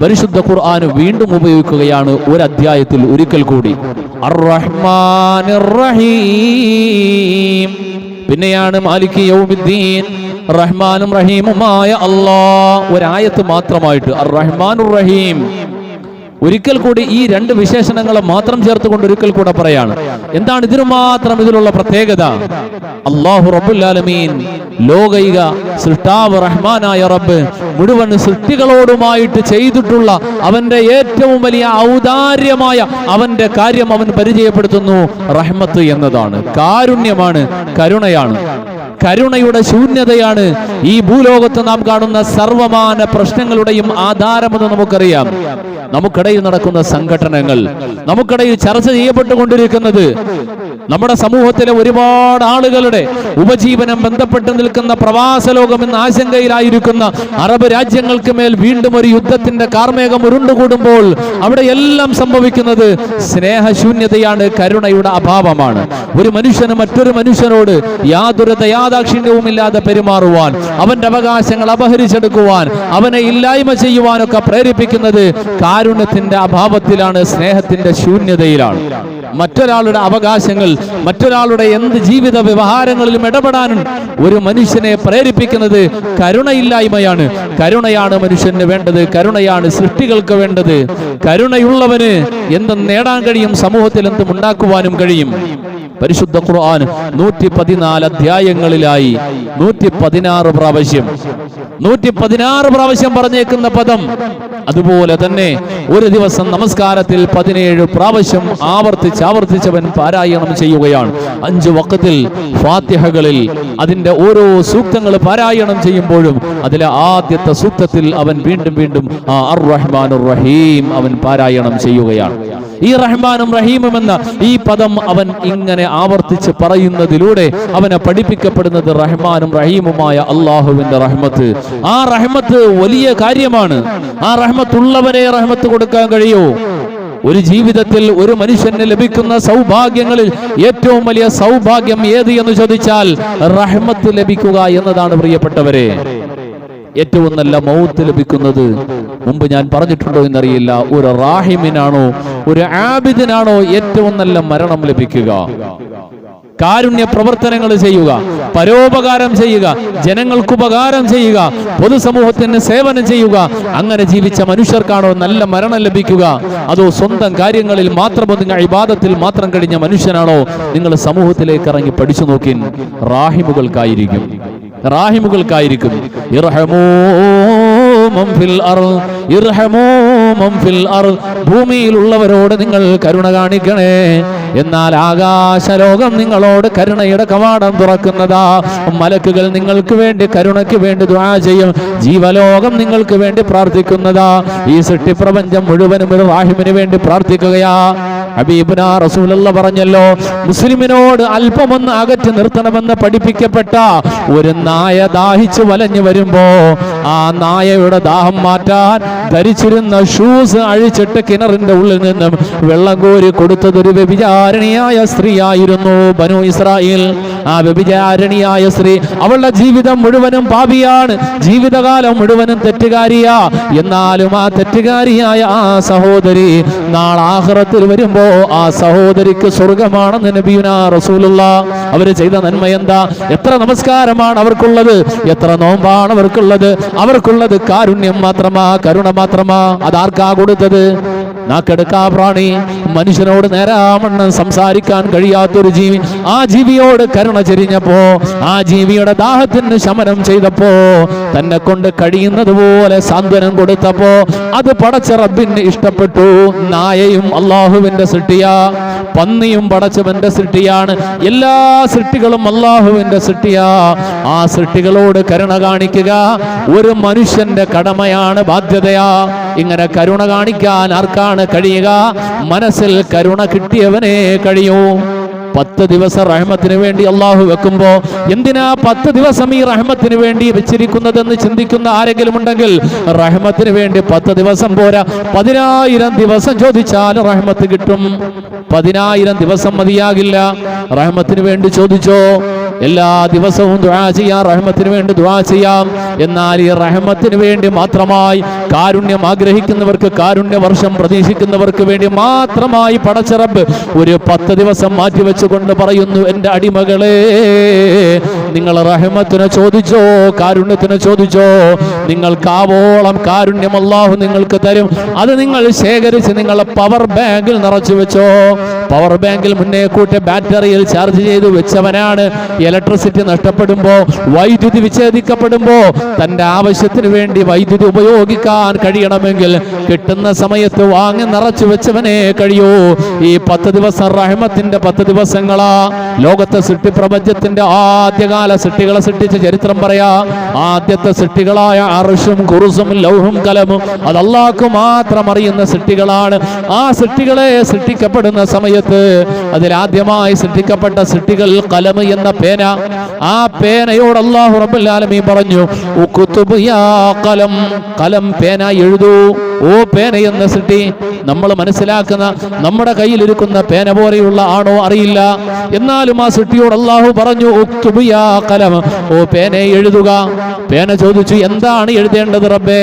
പരിശുദ്ധ ഖുർആൻ വീണ്ടും ഉപയോഗിക്കുകയാണ് ഒരു അധ്യായത്തിൽ ഒരിക്കൽ കൂടി. അർ റഹ്മാനിർ റഹീം. പിന്നെയാണ് മാലികി യൗമിദ്ദീൻ, റഹ്മാനും റഹീമുമായ അല്ലാഹ്. ഒരായത്ത് മാത്രമായിട്ട് അർ റഹ്മാനുർ റഹീം. ഒരിക്കൽ കൂടി ഈ രണ്ട് വിശേഷണങ്ങൾ മാത്രം ചേർത്തുകൊണ്ട് ഒരിക്കൽ കൂടെ പറയാണ്. എന്താണ് ഇതിനു മാത്രം ഇതിലുള്ള പ്രത്യേകത? അല്ലാഹു റബ്ബുൽ ആലമീൻ, ലോകൈക സൃഷ്ടാവ് റഹ്മാനായ റബ്ബ്, മുഴുവൻ സൃഷ്ടികളോടുമായിട്ട് ചെയ്തിട്ടുള്ള അവന്റെ ഏറ്റവും വലിയ ഔദാര്യമായ അവന്റെ കാര്യം അവൻ പരിചയപ്പെടുത്തുന്നു. റഹ്മത്ത് എന്നതാണ്, കാരുണ്യമാണ്, കരുണയാണ്. കരുണയുടെ ശൂന്യതയാണ് ഈ ഭൂലോകത്ത് നാം കാണുന്ന സർവമാന പ്രശ്നങ്ങളുടെയും ആധാരമെന്ന് നമുക്കറിയാം. നമുക്കിടയിൽ നടക്കുന്ന സംഘടനകൾ, നമുക്കിടയിൽ ചർച്ച ചെയ്യപ്പെട്ടുകൊണ്ടിരിക്കുന്നത്, നമ്മുടെ സമൂഹത്തിലെ ഒരുപാട് ആളുകളുടെ ഉപജീവനം ബന്ധപ്പെട്ട് നിൽക്കുന്ന പ്രവാസ ലോകം എന്ന ആശങ്കയിലായിരിക്കുന്ന അറബ് രാജ്യങ്ങൾക്ക് മേൽ വീണ്ടും ഒരു യുദ്ധത്തിന്റെ കാർമേഘം ഉരുണ്ടുകൂടുമ്പോൾ അവിടെ എല്ലാം സംഭവിക്കുന്നത് സ്നേഹശൂന്യതയാണ്, കരുണയുടെ അഭാവമാണ്. ഒരു മനുഷ്യന് മറ്റൊരു മനുഷ്യനോട് യാതൊരു ദയാദാക്ഷിണ്യവുമില്ലാതെ പെരുമാറുവാൻ, അവന്റെ അവകാശങ്ങൾ അപഹരിച്ചെടുക്കുവാൻ, അവനെ ഇല്ലായ്മ ചെയ്യുവാനൊക്കെ പ്രേരിപ്പിക്കുന്നത് കാരുണ്യത്തിന്റെ അഭാവത്തിലാണ്, സ്നേഹത്തിന്റെ ശൂന്യതയിലാണ്. മറ്റൊരാളുടെ അവകാശങ്ങൾ, മറ്റൊരാളുടെ എന്ത് ജീവിത വ്യവഹാരങ്ങളിലും ഇടപെടാനും ഒരു മനുഷ്യനെ പ്രേരിപ്പിക്കുന്നത് കരുണയില്ലായ്മയാണ്. കരുണയാണ് മനുഷ്യന് വേണ്ടത്, കരുണയാണ് സൃഷ്ടികൾക്ക് വേണ്ടത്. കരുണയുള്ളവന് എന്തും നേടാൻ കഴിയും, സമൂഹത്തിൽ എന്തും ഉണ്ടാക്കുവാനും കഴിയും. പരിശുദ്ധ ഖുർആൻ 114 അധ്യായങ്ങളിലായി 116 പ്രാവശ്യം പറഞ്ഞേക്കുന്ന പദം, അതുപോലെ തന്നെ ഒരു ദിവസം നമസ്കാരത്തിൽ 17 പ്രാവശ്യം ആവർത്തിച്ചവൻ പാരായണം ചെയ്യുകയാണ്. 5 വഖത്തിൽ ഫാത്തിഹകളിൽ അതിന്റെ ഓരോ സൂക്തങ്ങൾ പാരായണം ചെയ്യുമ്പോഴും അതിലെ ആദ്യത്തെ സൂക്തത്തിൽ അവൻ വീണ്ടും അർ റഹ്മാനുർ റഹീം അവൻ പാരായണം ചെയ്യുകയാണ്. ഈ റഹ്മാനും റഹീമും എന്ന ഈ പദം അവൻ ഇങ്ങനെ ആവർത്തിച്ച് പറയുന്നതിലൂടെ അവനെ പഠിപ്പിക്കപ്പെടുന്നത് റഹ്മാനും റഹീമുമായ അള്ളാഹുവിന്റെ റഹ്മത്ത്. ആ റഹ്മത്ത് വലിയ കാര്യമാണ്. ആ റഹ്മത്തുള്ളവനെ റഹ്മത്ത് കൊടുക്കാൻ കഴിയൂ. ഒരു ജീവിതത്തിൽ ഒരു മനുഷ്യന് ലഭിക്കുന്ന സൗഭാഗ്യങ്ങളിൽ ഏറ്റവും വലിയ സൗഭാഗ്യം ഏത് എന്ന് ചോദിച്ചാൽ റഹ്മത്ത് ലഭിക്കുക എന്നതാണ്. പ്രിയപ്പെട്ടവരെ, ഏറ്റവും നല്ല മൗത്ത് ലഭിക്കുന്നത്, മുമ്പ് ഞാൻ പറഞ്ഞിട്ടുണ്ടോ എന്നറിയില്ല, ഒരു റാഹിമിനാണോ ഒരു ആബിദിനാണോ ഏറ്റവും നല്ല മരണം ലഭിക്കുക? കാരുണ്യ പ്രവർത്തനങ്ങൾ ചെയ്യുക, പരോപകാരം ചെയ്യുക, ജനങ്ങൾക്ക് ഉപകാരം ചെയ്യുക, പൊതുസമൂഹത്തിന് സേവനം ചെയ്യുക, അങ്ങനെ ജീവിച്ച മനുഷ്യർക്കാണോ നല്ല മരണം ലഭിക്കുക? അതോ സ്വന്തം കാര്യങ്ങളിൽ മാത്രം ഒതുങ്ങി ഇബാദത്തിൽ മാത്രം കഴിഞ്ഞ മനുഷ്യനാണോ? നിങ്ങൾ സമൂഹത്തിലേക്ക് ഇറങ്ങി പഠിച്ചു നോക്കിൻ, റാഹിമുകൾക്കായിരിക്കും. ഭൂമിയിലുള്ളവരോട് നിങ്ങൾ കരുണ കാണിക്കണേ, എന്നാൽ ആകാശലോകം നിങ്ങളോട് കരുണയുടെ കവാടം തുറക്കുന്നതാ. മലക്കുകൾ നിങ്ങൾക്ക് വേണ്ടി കരുണയ്ക്ക് വേണ്ടി ദുആ ചെയ്യും, ജീവലോകം നിങ്ങൾക്ക് വേണ്ടി പ്രാർത്ഥിക്കുന്നതാ. ഈ സൃഷ്ടിപ്രപഞ്ചം മുഴുവനും ഒരു റാഹിമിന് വേണ്ടി പ്രാർത്ഥിക്കുകയാ. ഹബീബുനാ റസൂലുള്ളാഹി പറഞ്ഞല്ലോ, മുസ്ലിമിനോട് അല്പമൊന്ന് അകറ്റി നിർത്തണമെന്ന് പഠിപ്പിക്കപ്പെട്ട ഒരു നായ ദാഹിച്ചു വലഞ്ഞു വരുമ്പോ ആ നായയുടെ ദാഹം മാറ്റാൻ ധരിച്ചിരുന്ന ഷൂസ് അഴിച്ചിട്ട് കിണറിന്റെ ഉള്ളിൽ നിന്നും വെള്ളം കോരി കൊടുത്തതൊരു വ്യഭിചാരിണിയായ സ്ത്രീയായിരുന്നു. ബനു ഇസ്രായേൽ. ആ വ്യഭിചാരിണിയായ സ്ത്രീ, അവളുടെ ജീവിതം മുഴുവനും പാപിയാണ്, ജീവിതകാലം മുഴുവനും തെറ്റുകാരിയാ. എന്നാലും ആ തെറ്റുകാരിയായ ആ സഹോദരി നാളെ ആഖിറത്തിൽ വരുമ്പോ ആ സഹോദരിക്ക് സ്വർഗമാണെന്ന് നബിയുനാ റസൂലുള്ളാഹി. അവര് ചെയ്ത നന്മ എന്താ? എത്ര നമസ്കാരമാണ് അവർക്കുള്ളത്, എത്ര നോമ്പാണ് അവർക്കുള്ളത്? അവർക്കുള്ളത് കാരുണ്യം മാത്രമാ, കരുണ മാത്രമാ. അതാർക്കാ കൊടുത്തത്? നാക്കെടുക്കാ പ്രാണി, മനുഷ്യനോട് നേരാമണ്ണം സംസാരിക്കാൻ കഴിയാത്തൊരു ജീവി, ആ ജീവിയോട് കരുണ ചെരിഞ്ഞപ്പോ, ആ ജീവിയുടെ ദാഹത്തിന് ശമനം ചെയ്തപ്പോ, തന്നെ കൊണ്ട് കഴിയുന്നത് പോലെ സാന്ത്വനം കൊടുത്തപ്പോ അത് പടച്ച റബ്ബിന് ഇഷ്ടപ്പെട്ടു. നായയും അള്ളാഹുവിന്റെ സൃഷ്ടിയാ, പന്നിയും പടച്ചവന്റെ സൃഷ്ടിയാണ്. എല്ലാ സൃഷ്ടികളും അള്ളാഹുവിന്റെ സൃഷ്ടിയാ. ആ സൃഷ്ടികളോട് കരുണ കാണിക്കുക ഒരു മനുഷ്യന്റെ കടമയാണ്, ബാധ്യതയാ. ഇങ്ങനെ കരുണ കാണിക്കാൻ ആർക്കാണ് കഴിയുക? മനസ്സിൽ കരുണ കിട്ടിയവനെ കഴിയൂ. 10 ദിവസം റഹ്മത്തിന് വേണ്ടി അള്ളാഹു വെക്കുമ്പോ എന്തിനാ 10 ദിവസം ഈ റഹ്മത്തിന് വേണ്ടി വെച്ചിരിക്കുന്നതെന്ന് ചിന്തിക്കുന്ന ആരെങ്കിലും ഉണ്ടെങ്കിൽ, റഹ്മത്തിന് വേണ്ടി 10 ദിവസം പോരാ, 10,000 ദിവസം ചോദിച്ചാൽ റഹ്മത്ത് കിട്ടും. 10,000 ദിവസം മതിയാകില്ല. റഹ്മത്തിന് വേണ്ടി ചോദിച്ചോ, എല്ലാ ദിവസവും ദുആ ചെയ്യാം, റഹ്മത്തിന് വേണ്ടി ദുആ ചെയ്യാം. എന്നാൽ ഈ റഹ്മത്തിന് വേണ്ടി മാത്രമായി കാരുണ്യം ആഗ്രഹിക്കുന്നവർക്ക്, കാരുണ്യ വർഷം പ്രതീക്ഷിക്കുന്നവർക്ക് വേണ്ടി മാത്രമായി പടച്ച റബ്ബ് ഒരു 10 ദിവസം മാറ്റിവെച്ചുകൊണ്ട് പറയുന്നു, എൻ്റെ അടിമകളെ, നിങ്ങൾ റഹ്മത്തിനെ ചോദിച്ചോ, കാരുണ്യത്തിന് ചോദിച്ചോ, നിങ്ങൾക്ക് ആവോളം കാരുണ്യം അല്ലാഹു നിങ്ങൾക്ക് തരും. അത് നിങ്ങൾ ശേഖരിച്ച് നിങ്ങളെ പവർ ബാങ്കിൽ നിറച്ചു വെച്ചോ. പവർ ബാങ്കിൽ മുന്നേ കൂട്ടി ബാറ്ററിയിൽ ചാർജ് ചെയ്ത് വെച്ചവനാണ് ഇലക്ട്രിസിറ്റി നഷ്ടപ്പെടുമ്പോ, വൈദ്യുതി വിച്ഛേദിക്കപ്പെടുമ്പോ തന്റെ ആവശ്യത്തിന് വേണ്ടി വൈദ്യുതി ഉപയോഗിക്കാൻ കഴിയണമെങ്കിൽ കിട്ടുന്ന സമയത്ത് വാങ്ങി നിറച്ചു വെച്ചവനെ കഴിയൂ. ഈ 10 ദിവസം റഹ്മത്തിന്റെ 10 ദിവസങ്ങളാ. ലോകത്തെ സൃഷ്ടിപ്രപഞ്ചത്തിന്റെ ആദ്യകാല സൃഷ്ടികളെ സൃഷ്ടിച്ച ചരിത്രം പറയാ. ആദ്യത്തെ സൃഷ്ടികളായ അർശും കുർസും ലൗഹും കലമും അത് അല്ലാഹുക്ക് മാത്രം അറിയുന്ന സൃഷ്ടികളാണ്. ആ സൃഷ്ടികളെ സൃഷ്ടിക്കപ്പെടുന്ന സമയത്ത് അതിലാദ്യമായി സൃഷ്ടിക്കപ്പെട്ട സൃഷ്ടികൾ കലം എന്ന പേന. ആ പേനയോട് അല്ലാഹു റബ്ബുൽ ആലമീൻ പറഞ്ഞു, ഉക്തുബ് യാ കലം, കലം പേന എഴുതൂ. ഓ പേന എന്ന സൃഷ്ടി, നമ്മൾ മനസ്സിലാക്കുന്ന നമ്മുടെ കയ്യിലിരിക്കുന്ന പേന പോലെയുള്ള ആണോ അറിയില്ല. എന്നാലും ആ സൃഷ്ടിയോട് അല്ലാഹു പറഞ്ഞു, ഉക്തുബ് യാ കലം, ഓ പേന എഴുതുക. പേന ചോദിച്ചു, എന്താണ് എഴുതേണ്ടത് റബ്ബേ?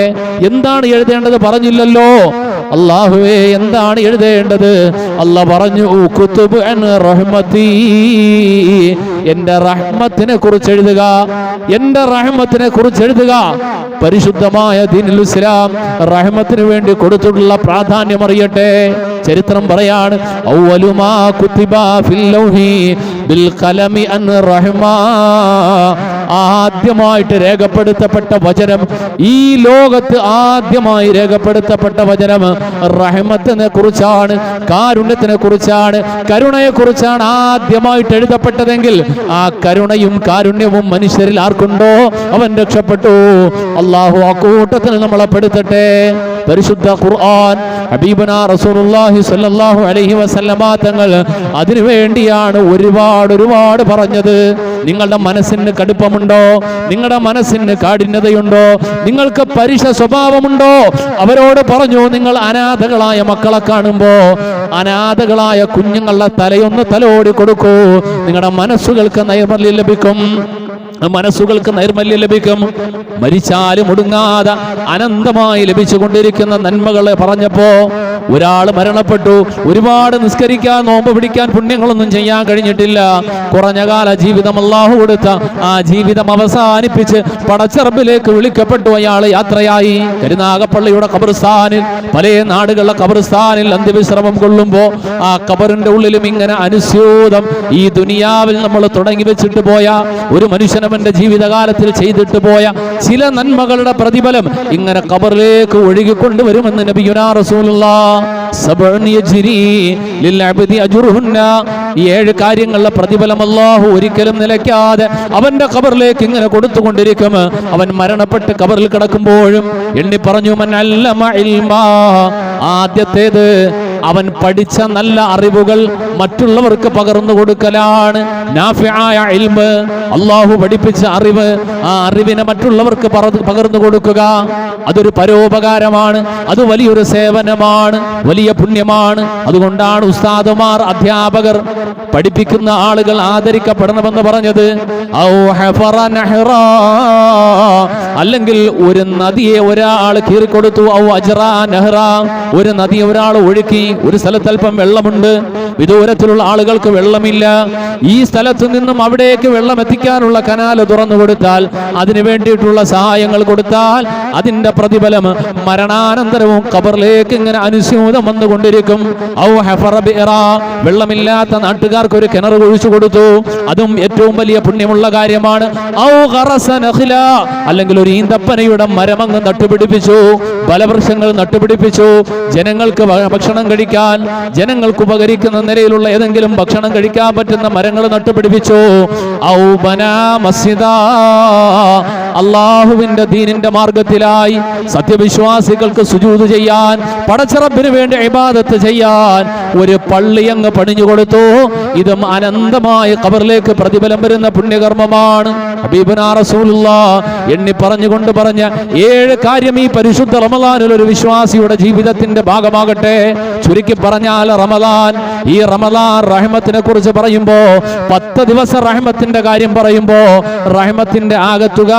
എന്താണ് എഴുതേണ്ടത് പറഞ്ഞില്ലല്ലോ. അല്ലാഹുവേ, എന്താണ് എഴുതേണ്ടത്? അല്ലാഹ് പറഞ്ഞു, ഉക്തുബ് അൻ റഹ്മതി, എന്റെ റഹ്മത്തിനെ കുറിച്ച് എഴുതുക, എന്റെ റഹ്മത്തിനെ കുറിച്ച് എഴുതുക. പരിശുദ്ധമായ ദീനുൽ ഇസ്ലാം റഹ്മത്തിന് വേണ്ടി കൊടുത്തിട്ടുള്ള പ്രാധാന്യം അറിയട്ടെ. ചരിത്രം പറയാണ്, അവ്വലു മാ കുതിബ ഫിൽ ലൗഹി ബിൽ ഖലമി അൻ റഹ്മാ. ആദ്യമായിട്ട് രേഖപ്പെടുത്തപ്പെട്ട വചനം, ഈ ലോകത്ത് ആദ്യമായി രേഖപ്പെടുത്തപ്പെട്ട വചനം റഹ്മത്തിനെ കുറിച്ചാണ്, കാരുണ്യത്തിനെ കുറിച്ചാണ്, കരുണയെ കുറിച്ചാണ് ആദ്യമായിട്ട് എഴുതപ്പെട്ടതെങ്കിൽ ആ കരുണയും കാരുണ്യവും മനുഷ്യരിൽ ആർക്കുണ്ടോ അവൻ രക്ഷപ്പെട്ടു. അല്ലാഹു ആ കൂട്ടത്തിൽ നമ്മളെ പെടുത്തട്ടെ. പരിശുദ്ധ ഖുർആൻ ഹബീബുനാ റസൂലുള്ളാഹി സ്വല്ലല്ലാഹു അലൈഹി വസല്ലമ തങ്ങൾ അതിനു വേണ്ടിയാണ് ഒരുപാട് പറഞ്ഞത്. നിങ്ങളുടെ മനസ്സിന് കടുപ്പമുണ്ടോ? നിങ്ങളുടെ മനസ്സിന് കാഠിന്യതയുണ്ടോ? നിങ്ങൾക്ക് പരുഷ സ്വഭാവമുണ്ടോ? അവരോട് പറഞ്ഞു, നിങ്ങൾ അനാഥകളായ മക്കളെ കാണുമ്പോ അനാഥകളായ കുഞ്ഞുങ്ങളുടെ തലയൊന്ന് തലോടി കൊടുക്കൂ. നിങ്ങളുടെ മനസ്സുകൾക്ക് നൈർമല്യം ലഭിക്കും, മനസ്സുകൾക്ക് നൈർമല്യം ലഭിക്കും. മരിച്ചാലും ഒടുങ്ങാതെ അനന്തമായി ലഭിച്ചുകൊണ്ടിരിക്കുന്ന നന്മകളെ പറഞ്ഞപ്പോ ഒരാൾ മരണപ്പെട്ടു. ഒരുപാട് നിസ്കരിക്കാൻ, നോമ്പ് പിടിക്കാൻ, പുണ്യങ്ങളൊന്നും ചെയ്യാൻ കഴിഞ്ഞിട്ടില്ല. കുറഞ്ഞ കാല ജീവിതം അല്ലാഹു കൊടുത്ത ആ ജീവിതം അവസാനിപ്പിച്ച് പടച്ചറബിലേക്ക് വിളിക്കപ്പെട്ടു. അയാൾ യാത്രയായി. കരുനാഗപ്പള്ളിയുടെ ഖബർസ്ഥാനിൽ, പല നാടുകളിലെ ഖബർസ്ഥാനിൽ അന്ത്യവിശ്രമം കൊള്ളുമ്പോ ആ ഖബറിന്റെ ഉള്ളിലും ഇങ്ങനെ അനുസ്യൂതം ഈ ദുനിയാവിൽ നമ്മൾ തുടങ്ങി വെച്ചിട്ട് പോയ ഒരു മനുഷ്യൻ അവന്റെ ജീവിതകാലത്തിൽ ചെയ്തിട്ട് പോയ ചില നന്മകളുടെ പ്രതിഫലം ഇങ്ങനെ ഖബറിലേക്ക് ഒഴുകിക്കൊണ്ടുവരുമെന്ന് നബിയുനാ റസൂലുള്ളാഹ്. 7 കാര്യങ്ങളുടെ പ്രതിഫലം അല്ലാഹു ഒരിക്കലും നിലയ്ക്കാതെ അവന്റെ ഖബറിലേക്ക് ഇങ്ങനെ കൊടുത്തുകൊണ്ടിരിക്കും. അവൻ മരണപ്പെട്ട് ഖബറിൽ കിടക്കുമ്പോഴും എണ്ണി പറഞ്ഞു, മൻ അല്ലമ ഇൽമാ. ആദ്യത്തേത് അവൻ പഠിച്ച നല്ല അറിവുകൾ മറ്റുള്ളവർക്ക് പകർന്നു കൊടുക്കലാണ്. നാഫിആയ ഇൽമ്, അല്ലാഹു പഠിപ്പിച്ച അറിവ്, ആ അറിവിനെ മറ്റുള്ളവർക്ക് പകർന്നു കൊടുക്കുക. അതൊരു പരോപകാരമാണ്, അത് വലിയൊരു സേവനമാണ്, വലിയ പുണ്യമാണ്. അതുകൊണ്ടാണ് ഉസ്താദുമാർ, അധ്യാപകർ, പഠിപ്പിക്കുന്ന ആളുകൾ ആദരിക്കപ്പെടണമെന്ന് പറഞ്ഞത്. അല്ലെങ്കിൽ ഒരു നദിയെ ഒരാൾ കീറിക്കൊടുത്തു. ഒരു നദിയെ ഒരാൾ ഒഴുക്കി. ഒരു സ്ഥലത്ത് അല്പം വെള്ളമുണ്ട്, വിദൂരത്തിലുള്ള ആളുകൾക്ക് വെള്ളമില്ല. ഈ സ്ഥലത്തു നിന്നും അവിടേക്ക് വെള്ളം എത്തിക്കാനുള്ള കനാല് തുറന്നു കൊടുത്താൽ, അതിനു വേണ്ടിയിട്ടുള്ള സഹായങ്ങൾ കൊടുത്താൽ അതിന്റെ പ്രതിഫലം മരണാനന്തരവും ഖബറിലേക്ക് ഇങ്ങനെ അനുസ്യൂതം വന്നുകൊണ്ടിരിക്കും. വെള്ളമില്ലാത്ത നാട്ടുകാർക്ക് ഒരു കിണർ കുഴിച്ചു കൊടുത്തു, അതും ഏറ്റവും വലിയ പുണ്യമുള്ള കാര്യമാണ്. അല്ലെങ്കിൽ ഒരു ഈന്തപ്പനയുടെ മരമങ്ങ് നട്ടുപിടിപ്പിച്ചു, ഫലവൃക്ഷങ്ങൾ നട്ടുപിടിപ്പിച്ചു. ജനങ്ങൾക്ക് ഭക്ഷണം കഴിക്കാൻ, ജനങ്ങൾക്ക് ഉപകരിക്കുന്ന നിലയിലുള്ള ഏതെങ്കിലും ഭക്ഷണം കഴിക്കാൻ പറ്റുന്ന മരങ്ങൾ നട്ടുപിടിപ്പിച്ചു. അല്ലാഹുവിന്റെ ദീനിന്റെ മാർഗത്തിലായി സത്യവിശ്വാസികൾക്ക് സുജൂദ് ചെയ്യാൻ, പടച്ചറബിന് വേണ്ടി ഇബാദത്ത് ചെയ്യാൻ ഒരു പള്ളി അങ്ങ് പണിഞ്ഞു കൊടുത്തു. ഇതും അനന്തമായ ഖബറിലേക്ക് പ്രതിഫലം വരുന്ന പുണ്യകർമ്മമാണ്. ഹബീബുനാ റസൂലുള്ളാഹ് എണ്ണി പറഞ്ഞുകൊണ്ട് പറഞ്ഞ 7 കാര്യം ഈ പരിശുദ്ധ റമദാനിൽ ഒരു വിശ്വാസിയുടെ ജീവിതത്തിന്റെ ഭാഗമാകട്ടെ. ചുരുക്കി പറഞ്ഞാൽ റമദാൻ, ഈ റമദാൻ റഹ്മത്തിനെ കുറിച്ച് പറയുമ്പോ 10 ദിവസം റഹ്മത്തിന്റെ കാര്യം പറയുമ്പോ റഹ്മത്തിന്റെ ആകത്തുക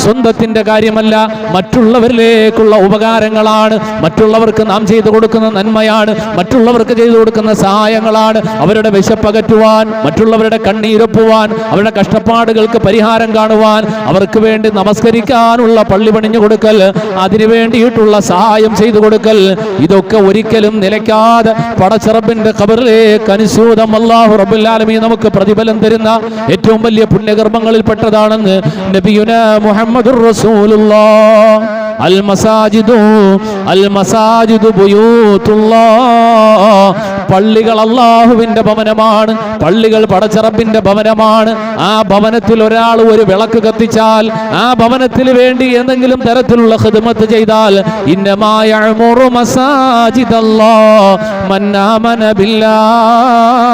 സ്വന്തത്തിന്റെ കാര്യമല്ല, മറ്റുള്ളവരിലേക്കുള്ള ഉപകാരങ്ങളാണ്, മറ്റുള്ളവർക്ക് നാം ചെയ്തു കൊടുക്കുന്ന നന്മയാണ്, മറ്റുള്ളവർക്ക് ചെയ്തു കൊടുക്കുന്ന സഹായങ്ങളാണ്. അവരുടെ വിശപ്പകറ്റുവാൻ, മറ്റുള്ളവരുടെ കണ്ണീരൊപ്പുവാൻ, അവരുടെ കഷ്ടപ്പാടുകൾക്ക് പരിഹാരം കാണുവാൻ, അവർക്ക് വേണ്ടി നമസ്കരിക്കാനുള്ള പള്ളി പണിഞ്ഞു കൊടുക്കൽ, അതിനു വേണ്ടിയിട്ടുള്ള സഹായം ചെയ്തു കൊടുക്കൽ, ഇതൊക്കെ ഒരിക്കലും നിലയ്ക്കാതെ പടച്ചറബിന്റെ ഖബറിലേക്ക് അനുസ്യൂതം അല്ലാഹു റബ്ബുൽ ആലമീൻ നമുക്ക് പ്രതിഫലം തരുന്ന ഏറ്റവും വലിയ പുണ്യകർമ്മങ്ങളിൽ പെട്ടതാണെന്ന് നബിയുനാ മുഹമ്മദുർ റസൂലുള്ളാഹ്. അൽ മസാജിദു ബുയൂത്തുല്ലാഹ്. പള്ളികൾ അല്ലാഹുവിന്റെ ഭവനമാണ്, പള്ളികൾ പടച്ചറബിന്റെ ഭവനമാണ്. ആ ഭവനത്തിൽ ഒരാൾ ഒരു വിളക്ക് കത്തിച്ചാൽ, ആ ഭവനത്തിന് വേണ്ടി എന്തെങ്കിലും തരത്തിലുള്ള ഖിദ്മത്ത് ചെയ്താൽ, ഇന്നമാ യഅ്മുറു മസാജിദല്ലാഹ് മൻ ആമന ബില്ലാഹ്.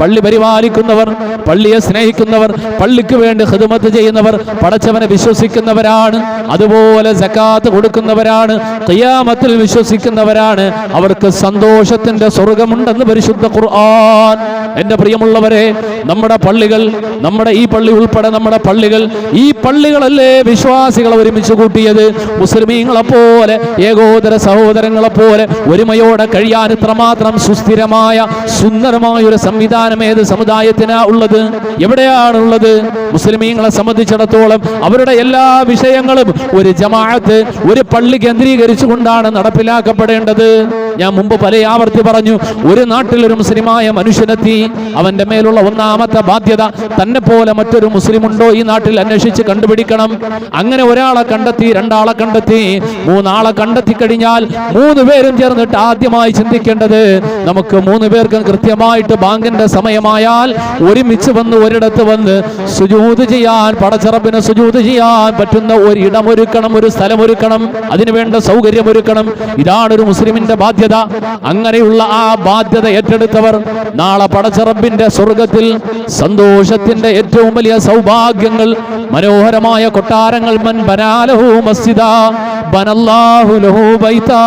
പള്ളി പരിപാലിക്കുന്നവർ, പള്ളിയെ സ്നേഹിക്കുന്നവർ, പള്ളിക്ക് വേണ്ടി ഖിദ്മത്ത് ചെയ്യുന്നവർ പടച്ചവനെ വിശ്വസിക്കുന്നവരാണ്. അതുപോലെ സകാത്ത് കൊടുക്കുന്നവരാണ്, ഖിയാമത്തിൽ വിശ്വസിക്കുന്നവരാണ്. അവർക്ക് സന്തോഷത്തിന്റെ സ്വർഗമുണ്ടെന്ന് പരിശുദ്ധ ഖുർആൻ. എന്റെ പ്രിയമുള്ളവരെ, നമ്മുടെ പള്ളികൾ, നമ്മുടെ ഈ പള്ളി ഉൾപ്പെടെ നമ്മുടെ പള്ളികൾ, ഈ പള്ളികളല്ലേ വിശ്വാസികളെ ഒരുമിച്ച് കൂട്ടിയത്. മുസ്ലിമീങ്ങളെ പോലെ, ഏകോദര സഹോദരങ്ങളെ പോലെ ഒരുമയോടെ കഴിയാൻ ഇത്രമാത്രം സുസ്ഥിരമായ സുന്ദരമായ ഒരു സംവിധാനം ഏത് സമുദായത്തിനാ ഉള്ളത്? എവിടെയാണ് ഉള്ളത്? മുസ്ലിമീങ്ങളെ സംബന്ധിച്ചിടത്തോളം അവരുടെ എല്ലാ വിഷയങ്ങളും ഒരു ജമാഅത്ത്, ഒരു പള്ളി കേന്ദ്രീകരിച്ചുകൊണ്ടാണ് നടപ്പിലാക്കപ്പെടേണ്ടത്. ഞാൻ മുമ്പ് പല ആവർത്തി പറഞ്ഞു, ഒരു നാട്ടിൽ ഒരു മുസ്ലിമായ മനുഷ്യനെത്തി, അവന്റെ മേലുള്ള ഒന്നാമത്തെ ബാധ്യത തന്നെ പോലെ മറ്റൊരു മുസ്ലിം ഉണ്ടോ ഈ നാട്ടിൽ അന്വേഷിച്ച് കണ്ടുപിടിക്കണം. അങ്ങനെ ഒരാളെ കണ്ടെത്തി, 2 ആളെ കണ്ടെത്തി, 3 ആളെ കണ്ടെത്തി കഴിഞ്ഞാൽ 3 പേരും ചേർന്നിട്ട് ആദ്യമായി ചിന്തിക്കേണ്ടത്, നമുക്ക് 3 പേർക്കും കൃത്യമായിട്ട് ബാങ്കിന്റെ സമയമായാൽ ഒരുമിച്ച് വന്ന് ഒരിടത്ത് വന്ന് സുജൂദ് ചെയ്യാൻ, പടച്ചറബിന് സുജൂദ് ചെയ്യാൻ പറ്റുന്ന ഒരു ഇടമൊരുക്കണം, ഒരു സ്ഥലമൊരുക്കണം, അതിനുവേണ്ട സൗകര്യമൊരുക്കണം. ഇതാണ് ഒരു മുസ്ലിമിന്റെ ബാധ്യത. അങ്ങനെയുള്ള ആ ബാധ്യത ഏറ്റെടുത്തവർ നാളെ പടച്ചറബിന്റെ സ്വർഗത്തിൽ സന്തോഷത്തിന്റെ ഏറ്റവും വലിയ സൗഭാഗ്യങ്ങൾ, മനോഹരമായ കൊട്ടാരങ്ങൾ, മൻ ബനാലഹു മസ്ജിദാ ബനല്ലാഹു ലഹു ബൈതാ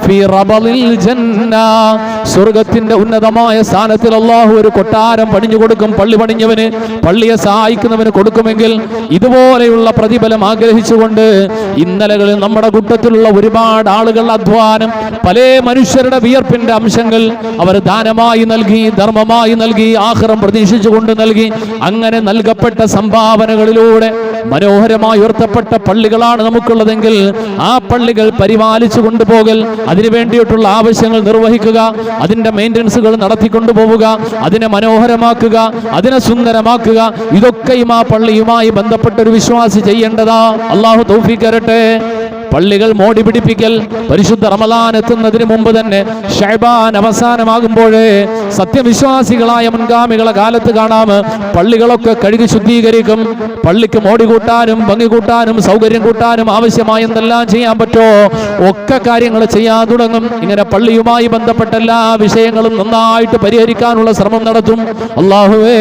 ഫീ റബളിൽ ജന്ന. സ്വർഗത്തിന്റെ ഉന്നതമായ സ്ഥാനത്തിൽ അല്ലാഹു ഒരു കൊട്ടാരം പണിഞ്ഞു കൊടുക്കും. പള്ളി പണിഞ്ഞവന്, പള്ളിയെ സഹായിക്കുന്നവന് കൊടുക്കുമെങ്കിൽ ഇതുപോലെയുള്ള പ്രതിഫലം ആഗ്രഹിച്ചുകൊണ്ട് ഇന്നലകളിൽ നമ്മുടെ കൂട്ടത്തിലുള്ള ഒരുപാട് ആളുകൾ അധ്വാനം, പല മനുഷ്യരുടെ വിയർപ്പിന്റെ അംശങ്ങൾ അവർ ദാനമായി നൽകി, ധർമ്മമായി നൽകി, ആഖിറം പ്രതീക്ഷിച്ചുകൊണ്ട് നൽകി. അങ്ങനെ നൽകപ്പെട്ട സംഭാവനകളിലൂടെ മനോഹരമായി ഉയർത്തപ്പെട്ട പള്ളികളാണ് നമുക്കുള്ളതെങ്കിൽ ആ പള്ളികൾ പരിപാലിച്ചു കൊണ്ടുപോകൽ, അതിനു വേണ്ടിയിട്ടുള്ള ആവശ്യങ്ങൾ നിർവഹിക്കുക, അതിന്റെ മെയിൻ്റനൻസുകൾ നടത്തിക്കൊണ്ടുപോവുക, അതിനെ മനോഹരമാക്കുക, അതിനെ സുന്ദരമാക്കുക, ഇതൊക്കെയും ആ പള്ളിയുമായി ബന്ധപ്പെട്ട ഒരു വിശ്വാസി ചെയ്യേണ്ടതാ. അല്ലാഹു തൗഫീഖ് തരട്ടെ. പള്ളികൾ മോടി പിടിപ്പിക്കൽ, പരിശുദ്ധ റമളാൻ എത്തുന്നതിന് മുമ്പ് തന്നെ ശഅബാൻ അവസാനമാകുമ്പോഴേ സത്യവിശ്വാസികളായ മുൻഗാമികളെ കാലത്ത് കാണാം, പള്ളികളൊക്കെ കഴുകി ശുദ്ധീകരിക്കും. പള്ളിക്ക് മോടി കൂട്ടാനും ഭംഗി കൂട്ടാനും സൗകര്യം കൂട്ടാനും ആവശ്യമായ എന്തെല്ലാം ചെയ്യാൻ പറ്റോ ഒക്കെ കാര്യങ്ങൾ ചെയ്യാൻ തുടങ്ങും. ഇങ്ങനെ പള്ളിയുമായി ബന്ധപ്പെട്ട എല്ലാ വിഷയങ്ങളും നന്നായിട്ട് പരിഹരിക്കാനുള്ള ശ്രമം നടത്തും. അല്ലാഹുവേ,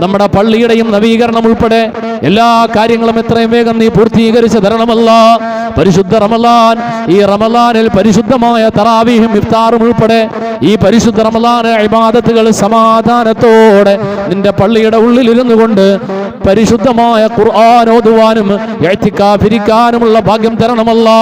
നമ്മുടെ പള്ളിയുടെയും നവീകരണം ഉൾപ്പെടെ എല്ലാ കാര്യങ്ങളും എത്രയും വേഗം നീ പൂർത്തീകരിച്ച് തരണമല്ലാ. പരിശുദ്ധ റമളാൻ, ഈ റമളാനിൽ പരിശുദ്ധമായ തറാവീഹും ഇഫ്താറും ഉൾപ്പെടെ ഈ പരിശുദ്ധ റമളാൻ ഇബാദത്തുകൾ സമാധാനത്തോടെ നിന്റെ പള്ളിയുടെ ഉള്ളിലിരുന്നു കൊണ്ട് പരിശുദ്ധമായ ഖുർആൻ ഓതുവാനും ഇഅ്തികാഫിരിക്കാനുമുള്ള ഭാഗ്യം തരണമല്ലാ.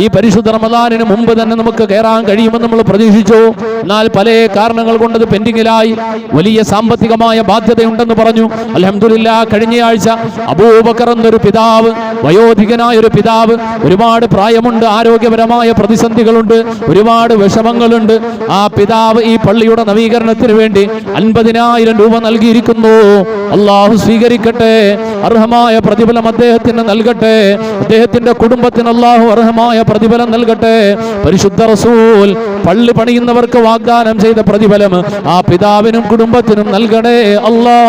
ഈ പരിശുദ്ധ റമളാനിന് മുമ്പ് തന്നെ നമുക്ക് കയറാൻ കഴിയുമെന്ന് നമ്മൾ പ്രതീക്ഷിച്ചു. എന്നാൽ പല കാരണങ്ങൾ കൊണ്ടത് പെൻഡിങ്ങിലായി. വലിയ സാമ്പത്തികമായ ബാധ്യതയുണ്ടെന്ന് പറഞ്ഞു. അൽഹംദുലില്ലാഹ്, കഴിഞ്ഞയാഴ്ച അബൂബക്കർ എന്നൊരു പിതാവ്, വയോധികനായ ഒരു പിതാവ്, ഒരുപാട് പ്രായമുണ്ട്, ആരോഗ്യപരമായ പ്രതിസന്ധികളുണ്ട്, ഒരുപാട് വിഷമങ്ങളുണ്ട്. ആ പിതാവ് ഈ പള്ളിയുടെ നവീകരണത്തിന് വേണ്ടി 50,000 രൂപ നൽകിയിരിക്കുന്നു. അല്ലാഹു സ്വീകരിക്കട്ടെ, അർഹമായ പ്രതിഫലം അദ്ദേഹത്തിന് നൽകട്ടെ. അദ്ദേഹത്തിന്റെ കുടുംബത്തിന് അല്ലാഹു അർഹമായ പ്രതിഫലം നൽകട്ടെ. പരിശുദ്ധ റസൂൽ പള്ളി പണിയുന്നവർക്ക് വാഗ്ദാനം ചെയ്ത പ്രതിഫലം ആ പിതാവിനും കുടുംബത്തിനും നൽകണേ അല്ലാ.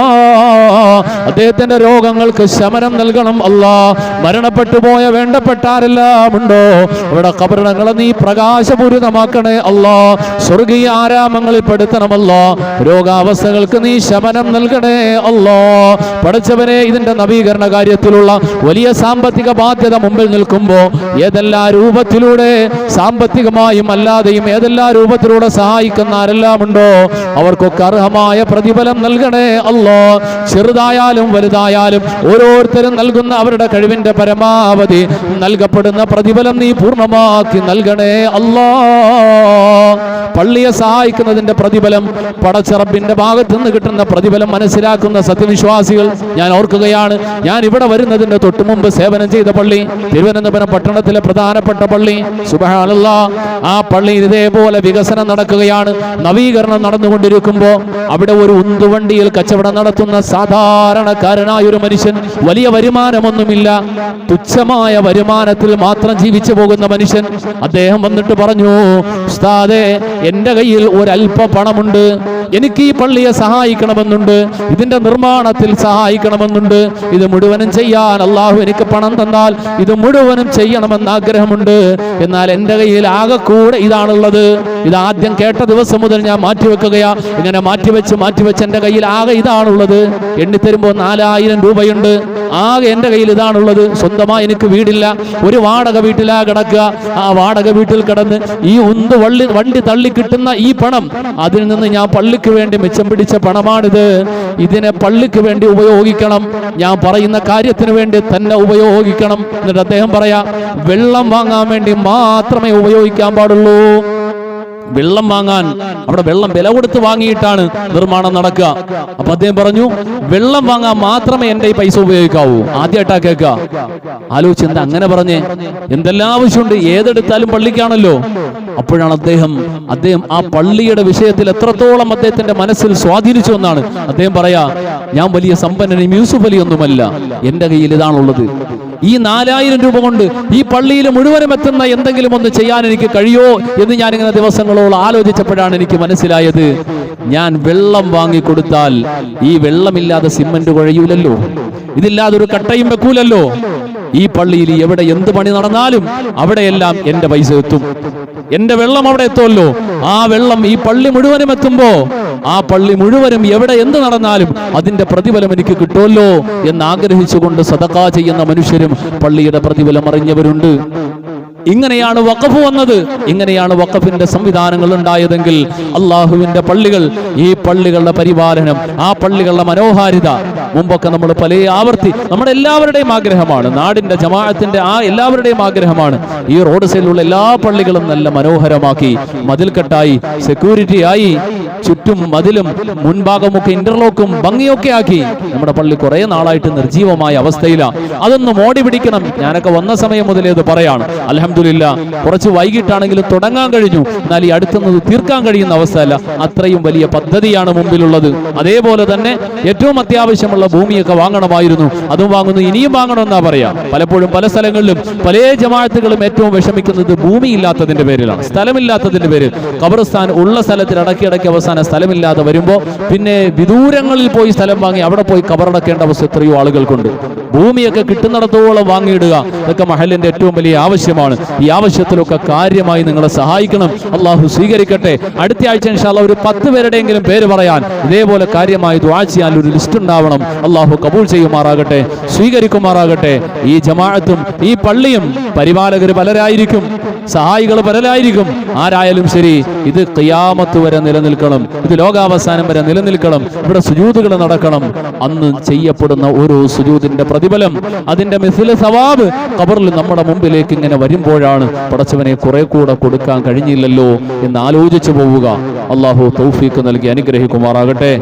അദ്ദേഹത്തിന്റെ രോഗങ്ങൾക്ക് ശമനം നൽകണം അല്ലാ. മരണപ്പെട്ടു പോയ വേണ്ടപ്പെട്ട ആരെല്ലാം ഉണ്ടോ ഇവിടെ ഖബറിടങ്ങളെ നീ പ്രകാശപൂരിതമാക്കണേ അല്ലാ. സ്വർഗീയ ആരാമങ്ങളിൽ പെടുത്തണമല്ലാ. രോഗാവസ്ഥകൾക്ക് നീ ശമനം നൽകണേ അല്ലാ. പടച്ചവനെ, ഇതിന്റെ നവീകരണ കാര്യത്തിലുള്ള വലിയ സാമ്പത്തിക ബാധ്യത മുമ്പിൽ നിൽക്കുമ്പോ ഏതെല്ലാ രൂപത്തിലൂടെ സാമ്പത്തികമായും അല്ലാതെയും ഏതെല്ലാ രൂപത്തിലൂടെ സഹായിക്കുന്ന ആരെല്ലാം ഉണ്ടോ അവർക്കൊക്കെ അർഹമായ പ്രതിഫലം നൽകണേ അല്ലാ. ചെറുതായാലും വലുതായാലും ഓരോരുത്തരും നൽകുന്ന അവരുടെ കഴിവിന്റെ പരമാവധി നൽകപ്പെടുന്ന പ്രതിഫലം നീ പൂർണ്ണമാക്കി നൽകണേ അല്ലാ. പള്ളിയെ സഹായിക്കുന്നതിന്റെ പ്രതിഫലം, പടച്ചറബിന്റെ ഭാഗത്ത് നിന്ന് കിട്ടുന്ന പ്രതിഫലം മനസ്സിലാക്കുന്ന സത്യവിശ്വാസികൾ ഞാൻ ഓർക്കുകയാണ്. ഞാൻ ഇവിടെ വരുന്നതിന്റെ തൊട്ടു മുമ്പ് സേവനം ചെയ്ത പള്ളി, തിരുവനന്തപുരം പട്ടണത്തിലെ പ്രധാനപ്പെട്ട പള്ളി. സുബ്ഹാനല്ലാഹ്, ആ പള്ളിയിൽ ഇതേപോലെ വികസനം നടക്കുകയാണ്, നവീകരണം നടന്നുകൊണ്ടിരിക്കുമ്പോ അവിടെ ഒരു ഉന്തുവണ്ടിയിൽ കച്ചവടം നടത്തുന്ന സാധാരണക്കാരനായ ഒരു മനുഷ്യൻ, വലിയ വരുമാനമൊന്നുമില്ല, തുച്ഛമായ വരുമാനത്തിൽ മാത്രം ജീവിച്ചു പോകുന്ന മനുഷ്യൻ, അദ്ദേഹം വന്നിട്ട് പറഞ്ഞു, ഉസ്താദേ, എന്റെ കയ്യിൽ ഒരല്പ പണമുണ്ട്, എനിക്ക് ഈ പള്ളിയെ സഹായിക്കണമെന്നുണ്ട്, ഇതിന്റെ നിർമ്മാണത്തിൽ സഹായിക്കണമെന്നുണ്ട്, ഇത് മുഴുവനും ചെയ്യാൻ അള്ളാഹു എനിക്ക് പണം തന്നാൽ ഇത് മുഴുവനും ചെയ്യണമെന്ന് ആഗ്രഹമുണ്ട്. എന്നാൽ എന്റെ കയ്യിൽ ആകെ കൂടെ ഇതാണുള്ളത്. ഇത് ആദ്യം കേട്ട ദിവസം മുതൽ ഞാൻ മാറ്റിവെക്കുകയാ. ഇങ്ങനെ മാറ്റിവെച്ച് എന്റെ കയ്യിൽ ആകെ ഇതാണുള്ളത്. എണ്ണിത്തരുമ്പോ 4000 രൂപയുണ്ട്. ആകെ എന്റെ കയ്യിൽ ഇതാണുള്ളത്. സ്വന്തമായി എനിക്ക് വീടില്ല, ഒരു വാടക വീട്ടിലാ കിടക്കുക. ആ വാടക വീട്ടിൽ കിടന്ന് ഈ വണ്ടി തള്ളി കിട്ടുന്ന ഈ പണം, അതിൽ നിന്ന് ഞാൻ പള്ളിക്ക് വേണ്ടി മിച്ചം പിടിച്ച പണമാണിത്. ഇതിനെ പള്ളിക്ക് വേണ്ടി ഉപയോഗിക്കണം, ഞാൻ പറയുന്ന കാര്യത്തിന് വേണ്ടി തന്നെ ഉപയോഗിക്കണം. എന്നിട്ട് അദ്ദേഹം പറയാ, വെള്ളം വാങ്ങാൻ വേണ്ടി മാത്രമേ ഉപയോഗിക്കാൻ പാടുള്ളൂ. വെള്ളം വാങ്ങാൻ, അവിടെ വെള്ളം വില കൊടുത്ത് വാങ്ങിയിട്ടാണ് നിർമ്മാണം നടക്കുക. അപ്പൊ അദ്ദേഹം പറഞ്ഞു, വെള്ളം വാങ്ങാൻ മാത്രമേ എന്റെ ഈ പൈസ ഉപയോഗിക്കാവൂ. ആദ്യമായിട്ടാ കേൾക്കുക. ആലോചിച്ച് എന്താ അങ്ങനെ പറഞ്ഞേ? എന്തെല്ലാം ആവശ്യമുണ്ട്, ഏതെടുത്താലും പള്ളിക്കാണല്ലോ. അപ്പോഴാണ് അദ്ദേഹം ആ പള്ളിയുടെ വിഷയത്തിൽ എത്രത്തോളം അദ്ദേഹത്തിന്റെ മനസ്സിൽ സ്വാധീനിച്ചു എന്നാണ് അദ്ദേഹം പറയാ, ഞാൻ വലിയ സമ്പന്നനും യൂസുഫ് അലി ഒന്നുമല്ല, എന്റെ കയ്യിൽ ഇതാണുള്ളത്. ഈ 4000 രൂപ കൊണ്ട് ഈ പള്ളിയിൽ മുഴുവനും എത്തുന്ന എന്തെങ്കിലും ഒന്ന് ചെയ്യാൻ എനിക്ക് കഴിയോ എന്ന് ഞാനിങ്ങനെ ദിവസങ്ങളോളം ആലോചിച്ചപ്പോഴാണ് എനിക്ക് മനസ്സിലായത്, ഞാൻ വെള്ളം വാങ്ങിക്കൊടുത്താൽ ഈ വെള്ളമില്ലാതെ സിമന്റ് കുഴയൂലല്ലോ, ഇതില്ലാതെ ഒരു കട്ടയും വെക്കൂലല്ലോ. ഈ പള്ളിയിൽ എവിടെ എന്ത് പണി നടന്നാലും അവിടെയെല്ലാം എന്റെ പൈസ എത്തും, എന്റെ വെള്ളം അവിടെ എത്തുമല്ലോ. ആ വെള്ളം ഈ പള്ളി മുഴുവനും എത്തുമ്പോ ആ പള്ളി മുഴുവനും എവിടെ എന്ത് നടന്നാലും അതിന്റെ പ്രതിഫലം എനിക്ക് കിട്ടുമല്ലോ എന്ന് ആഗ്രഹിച്ചുകൊണ്ട് സദഖ ചെയ്യുന്ന മനുഷ്യരും പള്ളിയുടെ പ്രതിഫലം അറിഞ്ഞവരുണ്ട്. ഇങ്ങനെയാണ് വഖഫ് വന്നത്. ഇങ്ങനെയാണ് വഖഫിന്റെ സംവിധാനങ്ങൾ ഉണ്ടായതെങ്കിൽ അള്ളാഹുവിന്റെ പള്ളികൾ, ഈ പള്ളികളുടെ പരിപാലനം, ആ പള്ളികളുടെ മനോഹാരിത, മുമ്പൊക്കെ നമ്മൾ പല ആവർത്തി നമ്മുടെ എല്ലാവരുടെയും ആഗ്രഹമാണ്, നാടിന്റെ ജമാഅത്തിന്റെ എല്ലാവരുടെയും ആഗ്രഹമാണ് ഈ റോഡ് സൈഡിലുള്ള എല്ലാ പള്ളികളും നല്ല മനോഹരമാക്കി, മതിൽക്കെട്ടായി, സെക്യൂരിറ്റി ആയി, ചുറ്റും മതിലും മുൻഭാഗമൊക്കെ ഇന്റർലോക്കും ഭംഗിയൊക്കെ ആക്കി. നമ്മുടെ പള്ളി കുറെ നാളായിട്ട് നിർജീവമായ അവസ്ഥയിലാണ്. അതൊന്ന് മോടി പിടിക്കണം. ഞാനൊക്കെ വന്ന സമയം മുതലേ അത് പറയാണ്. അൽഹംദുലില്ലാ, കുറച്ച് വൈകിട്ടാണെങ്കിലും തുടങ്ങാൻ കഴിഞ്ഞു. എന്നാൽ ഈ അടുത്തുന്നത് തീർക്കാൻ കഴിയുന്ന അവസ്ഥയല്ല. അത്രയും വലിയ പദ്ധതിയാണ് മുമ്പിലുള്ളത്. അതേപോലെ തന്നെ ഏറ്റവും അത്യാവശ്യമുള്ള ഭൂമിയൊക്കെ വാങ്ങണമായിരുന്നു. അതും വാങ്ങുന്നു, ഇനിയും വാങ്ങണമെന്നാ പറയാ. പലപ്പോഴും പല സ്ഥലങ്ങളിലും പല ജമാഅത്തുകളും ഏറ്റവും വിഷമിക്കുന്നത് ഭൂമിയില്ലാത്തതിന്റെ പേരിലാണ്, സ്ഥലമില്ലാത്തതിന്റെ പേരിൽ. ഖബർസ്ഥാൻ ഉള്ള സ്ഥലത്തിൽ അടക്കി അവസാനം സ്ഥലമില്ലാതെ വരുമ്പോ പിന്നെ വിദൂരങ്ങളിൽ പോയി സ്ഥലം വാങ്ങി അവിടെ പോയി ഖബറടക്കേണ്ട അവസ്ഥ എത്രയോ ആളുകൾക്കുണ്ട്. ഭൂമിയൊക്കെ കിട്ടുന്നിടത്തോളം വാങ്ങിയിടുക, ഇതൊക്കെ മഹലിന്റെ ഏറ്റവും വലിയ ആവശ്യമാണ്. ഈ ആവശ്യത്തിലൊക്കെ കാര്യമായി നിങ്ങളെ സഹായിക്കണം. അള്ളാഹു സ്വീകരിക്കട്ടെ. അടുത്ത ആഴ്ച ഇൻഷാ അല്ലാഹ് ഒരു 10 പേരുടെയെങ്കിലും പേര് പറയാൻ ഇതേപോലെ കാര്യമായി ദുആ ചെയ്യാൻ ഒരു ലിസ്റ്റ് ഉണ്ടാവണം. അള്ളാഹു കബൂൽ ചെയ്യുമാറാകട്ടെ, സ്വീകരിക്കുമാറാകട്ടെ. ഈ ജമാഅത്തും ഈ പള്ളിയും പരിപാലകർ പലരായിരിക്കും, സഹായികൾ പലരായിരിക്കും. ആരായാലും ശരി, ഇത് ഖിയാമത്ത് വരെ നിലനിൽക്കണം, ഇത് ലോകാവസാനം വരെ നിലനിൽക്കണം. ഇവിടെ സുജൂദുകൾ നടക്കണം. അന്ന് ചെയ്യപ്പെടുന്ന ഓരോ സുജൂദിന്റെ പ്രതിഫലം, അതിന്റെ മിസ്ല സവാബ് ഖബറിൽ നമ്മുടെ മുമ്പിലേക്ക് ഇങ്ങനെ വരുമ്പോഴാണ് പടച്ചവനെ കുറെ കൂടെ കൊടുക്കാൻ കഴിഞ്ഞില്ലല്ലോ എന്ന് ആലോചിച്ചു പോവുക. അള്ളാഹു തൗഫീഖ് നൽകി അനുഗ്രഹിക്കുമാറാകട്ടെ.